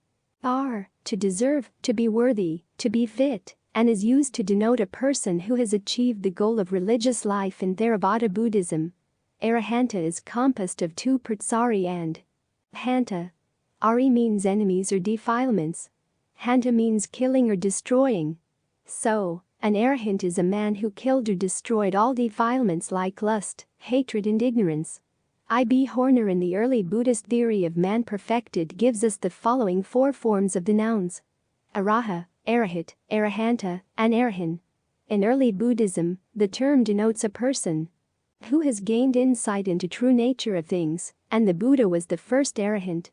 ar, to deserve, to be worthy, to be fit, and is used to denote a person who has achieved the goal of religious life in Theravada Buddhism. Arahanta is composed of 2 parts, ari and hanta. Ari means enemies or defilements. Hanta means killing or destroying. So, an arahant is a man who killed or destroyed all defilements like lust, hatred and ignorance. I.B. Horner in the early Buddhist theory of man perfected gives us the following 4 forms of the nouns: araha, arahit, arahanta, and arahant. In early Buddhism, the term denotes a person who has gained insight into true nature of things, and the Buddha was the first arahant.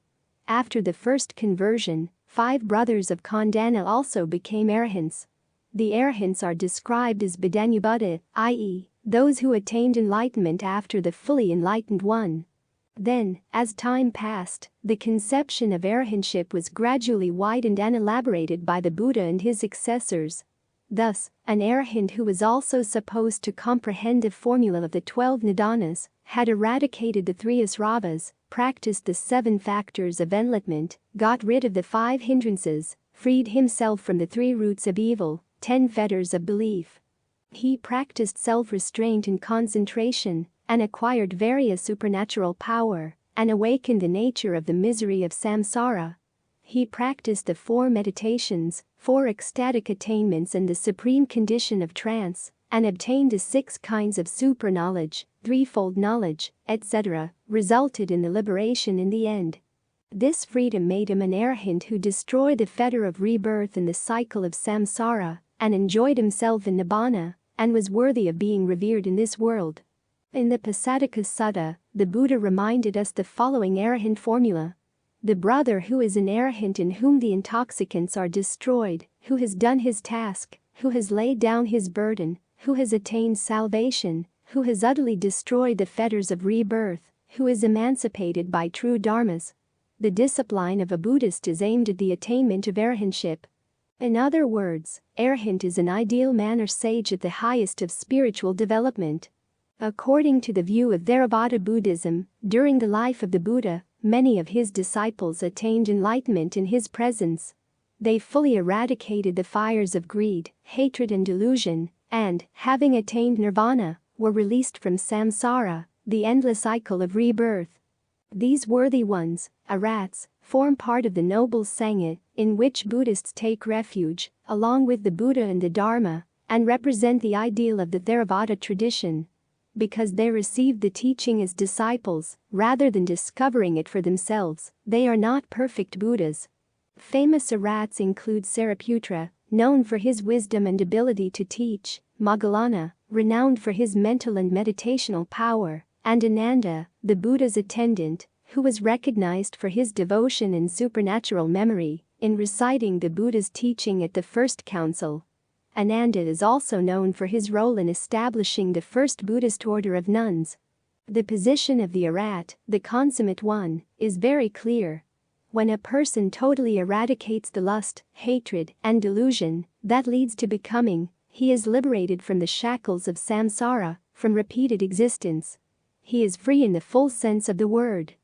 After the first conversion, 5 brothers of Khandana also became arahants. The arahants are described as Buddha, i.e., those who attained enlightenment after the fully enlightened one. Then, as time passed, the conception of arahantship was gradually widened and elaborated by the Buddha and his successors. Thus, an arahant who was also supposed to comprehend the formula of the 12 nidanas, had eradicated the 3 asravas, practiced the 7 factors of enlightenment, got rid of the 5 hindrances, freed himself from the 3 roots of evil, 10 fetters of belief. He practiced self-restraint and concentration, and acquired various supernatural power, and awakened the nature of the misery of samsara. He practiced the 4 meditations, 4 ecstatic attainments and the supreme condition of trance, and obtained the 6 kinds of super-knowledge, threefold knowledge, etc., resulted in the liberation in the end. This freedom made him an arahant who destroyed the fetter of rebirth in the cycle of samsara, and enjoyed himself in nibbana, and was worthy of being revered in this world. In the Pasataka Sutta, the Buddha reminded us the following arahant formula: the brother who is an arahant in whom the intoxicants are destroyed, who has done his task, who has laid down his burden, who has attained salvation, who has utterly destroyed the fetters of rebirth, who is emancipated by true dharmas. The discipline of a Buddhist is aimed at the attainment of arahantship. In other words, arahant is an ideal man or sage at the highest of spiritual development. According to the view of Theravada Buddhism, during the life of the Buddha, many of his disciples attained enlightenment in his presence. They fully eradicated the fires of greed, hatred and delusion, and, having attained nirvana, were released from samsara, the endless cycle of rebirth. These worthy ones, arhats, form part of the noble Sangha, in which Buddhists take refuge, along with the Buddha and the Dharma, and represent the ideal of the Theravada tradition. Because they received the teaching as disciples, rather than discovering it for themselves, they are not perfect Buddhas. Famous arhats include Sariputra, known for his wisdom and ability to teach, Moggallana, renowned for his mental and meditational power, and Ananda, the Buddha's attendant, who was recognized for his devotion and supernatural memory in reciting the Buddha's teaching at the first council. Ananda is also known for his role in establishing the first Buddhist order of nuns. The position of the arhat, the consummate one, is very clear. When a person totally eradicates the lust, hatred, and delusion that leads to becoming, he is liberated from the shackles of samsara, from repeated existence. He is free in the full sense of the word.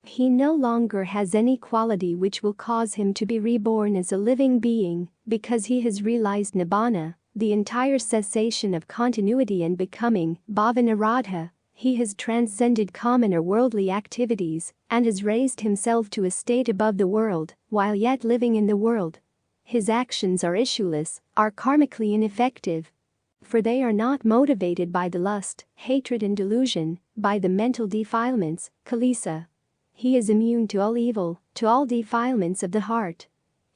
He no longer has any quality which will cause him to be reborn as a living being, because he has realized nibbana, the entire cessation of continuity and becoming, bhava-nirodha. He has transcended common or worldly activities and has raised himself to a state above the world, while yet living in the world. His actions are issueless, are karmically ineffective. For they are not motivated by the lust, hatred and delusion, by the mental defilements, kilesa. He is immune to all evil, to all defilements of the heart.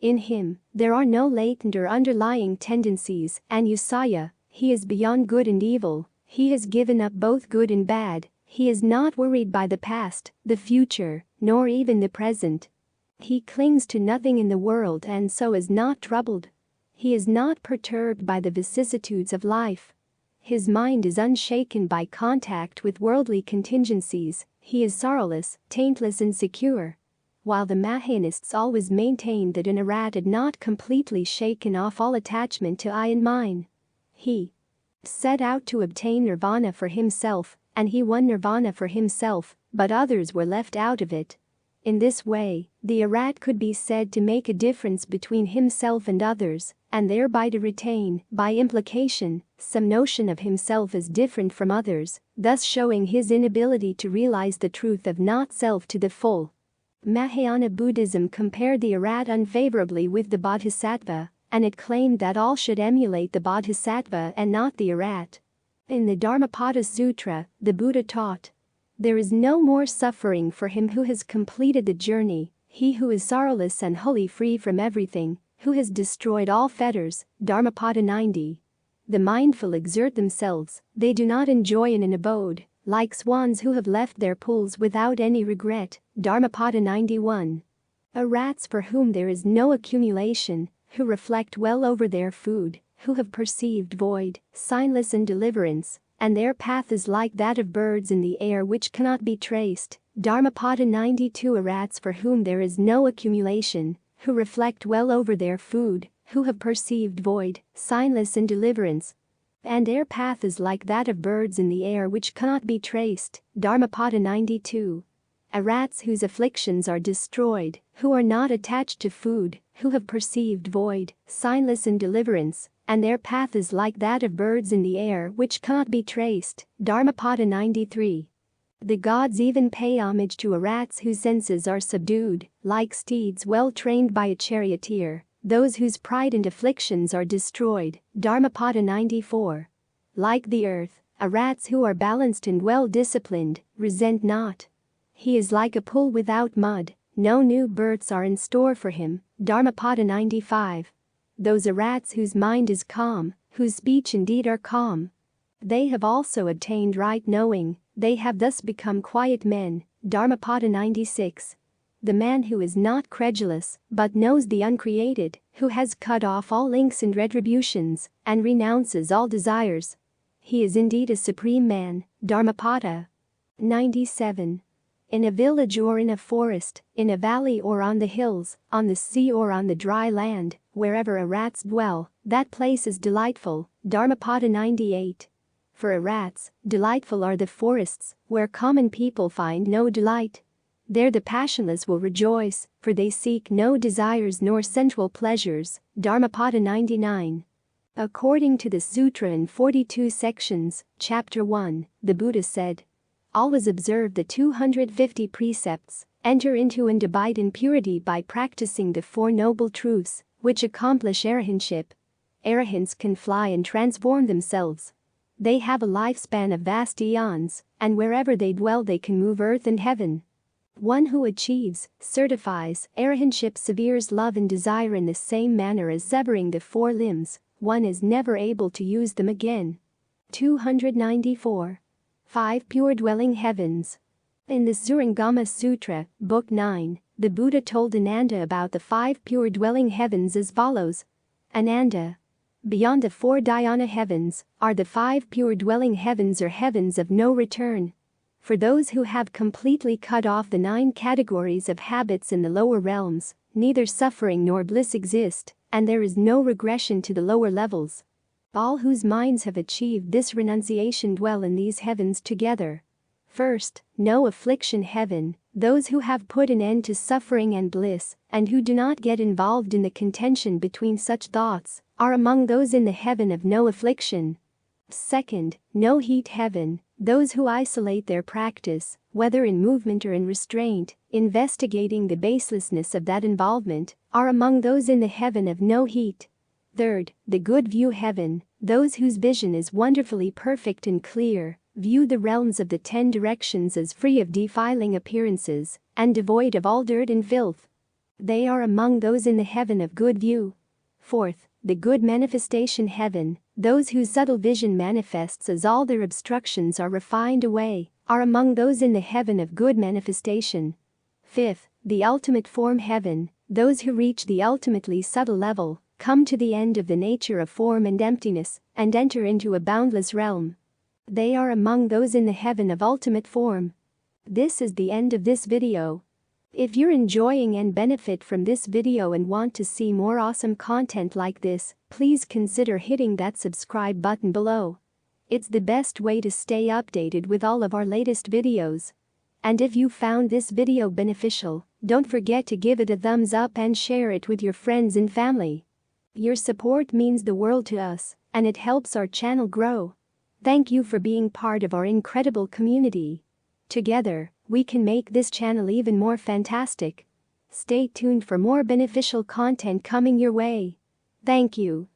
In him, there are no latent or underlying tendencies, and usaya, he is beyond good and evil, he has given up both good and bad, he is not worried by the past, the future, nor even the present. He clings to nothing in the world and so is not troubled. He is not perturbed by the vicissitudes of life. His mind is unshaken by contact with worldly contingencies. He is sorrowless, taintless and secure. While the Mahayanists always maintained that an arhat had not completely shaken off all attachment to I and mine. He set out to obtain nirvana for himself, and he won nirvana for himself, but others were left out of it. In this way, the arhat could be said to make a difference between himself and others, and thereby to retain, by implication, some notion of himself as different from others, thus showing his inability to realize the truth of not-self to the full. Mahayana Buddhism compared the arhat unfavorably with the bodhisattva, and it claimed that all should emulate the bodhisattva and not the arhat. In the Dharmapada Sutra, the Buddha taught, "There is no more suffering for him who has completed the journey, he who is sorrowless and wholly free from everything, who has destroyed all fetters." Dharmapada 90. The mindful exert themselves, they do not enjoy in an abode, like swans who have left their pools without any regret. Dharmapada 91. Arhats for whom there is no accumulation, who reflect well over their food, who have perceived void, signless and deliverance, and their path is like that of birds in the air which cannot be traced. Dharmapada 92. Arhats for whom there is no accumulation, who reflect well over their food, who have perceived void, signless and deliverance, and their path is like that of birds in the air which cannot be traced. Dharmapada 92. Arhats whose afflictions are destroyed, who are not attached to food, who have perceived void, signless and deliverance, and their path is like that of birds in the air which cannot be traced. Dharmapada 93. The gods even pay homage to arhats whose senses are subdued, like steeds well trained by a charioteer, those whose pride and afflictions are destroyed. Dharmapada 94. Like the earth, arhats who are balanced and well disciplined, resent not. He is like a pool without mud, no new births are in store for him. Dharmapada 95. Those arhats whose mind is calm, whose speech and deed are calm, they have also obtained right knowing, they have thus become quiet men. Dharmapada 96. The man who is not credulous, but knows the uncreated, who has cut off all links and retributions, and renounces all desires, he is indeed a supreme man. Dharmapada 97. In a village or in a forest, in a valley or on the hills, on the sea or on the dry land, wherever arhats dwell, that place is delightful. Dharmapada 98. For errats, delightful are the forests, where common people find no delight. There the passionless will rejoice, for they seek no desires nor sensual pleasures. Dharmapada 99. According to the sutra in 42 sections, chapter 1, the Buddha said, "Always observe the 250 precepts, enter into and abide in purity by practicing the Four Noble Truths, which accomplish arahantship. Arahants can fly and transform themselves. They have a lifespan of vast eons, and wherever they dwell they can move earth and heaven. One who achieves, certifies, arahantship severes love and desire in the same manner as severing the four limbs, one is never able to use them again." 294. 5 Pure Dwelling Heavens. In the Zurangama Sutra, Book 9, the Buddha told Ananda about the 5 pure dwelling heavens as follows. Ananda, beyond the 4 dhyana heavens are the 5 pure dwelling heavens or heavens of no return. For those who have completely cut off the 9 categories of habits in the lower realms, neither suffering nor bliss exist, and there is no regression to the lower levels. All whose minds have achieved this renunciation dwell in these heavens together. First, no affliction heaven, those who have put an end to suffering and bliss, and who do not get involved in the contention between such thoughts, are among those in the heaven of no affliction. Second, no heat heaven, those who isolate their practice, whether in movement or in restraint, investigating the baselessness of that involvement, are among those in the heaven of no heat. Third, the good view heaven, those whose vision is wonderfully perfect and clear, view the realms of the 10 directions as free of defiling appearances, and devoid of all dirt and filth. They are among those in the heaven of good view. Fourth, the good manifestation heaven, those whose subtle vision manifests as all their obstructions are refined away, are among those in the heaven of good manifestation. Fifth, the ultimate form heaven, those who reach the ultimately subtle level, come to the end of the nature of form and emptiness, and enter into a boundless realm. They are among those in the heaven of ultimate form. This is the end of this video. If you're enjoying and benefit from this video and want to see more awesome content like this, please consider hitting that subscribe button below. It's the best way to stay updated with all of our latest videos. And if you found this video beneficial, don't forget to give it a thumbs up and share it with your friends and family. Your support means the world to us, and it helps our channel grow. Thank you for being part of our incredible community. Together, we can make this channel even more fantastic. Stay tuned for more beneficial content coming your way. Thank you.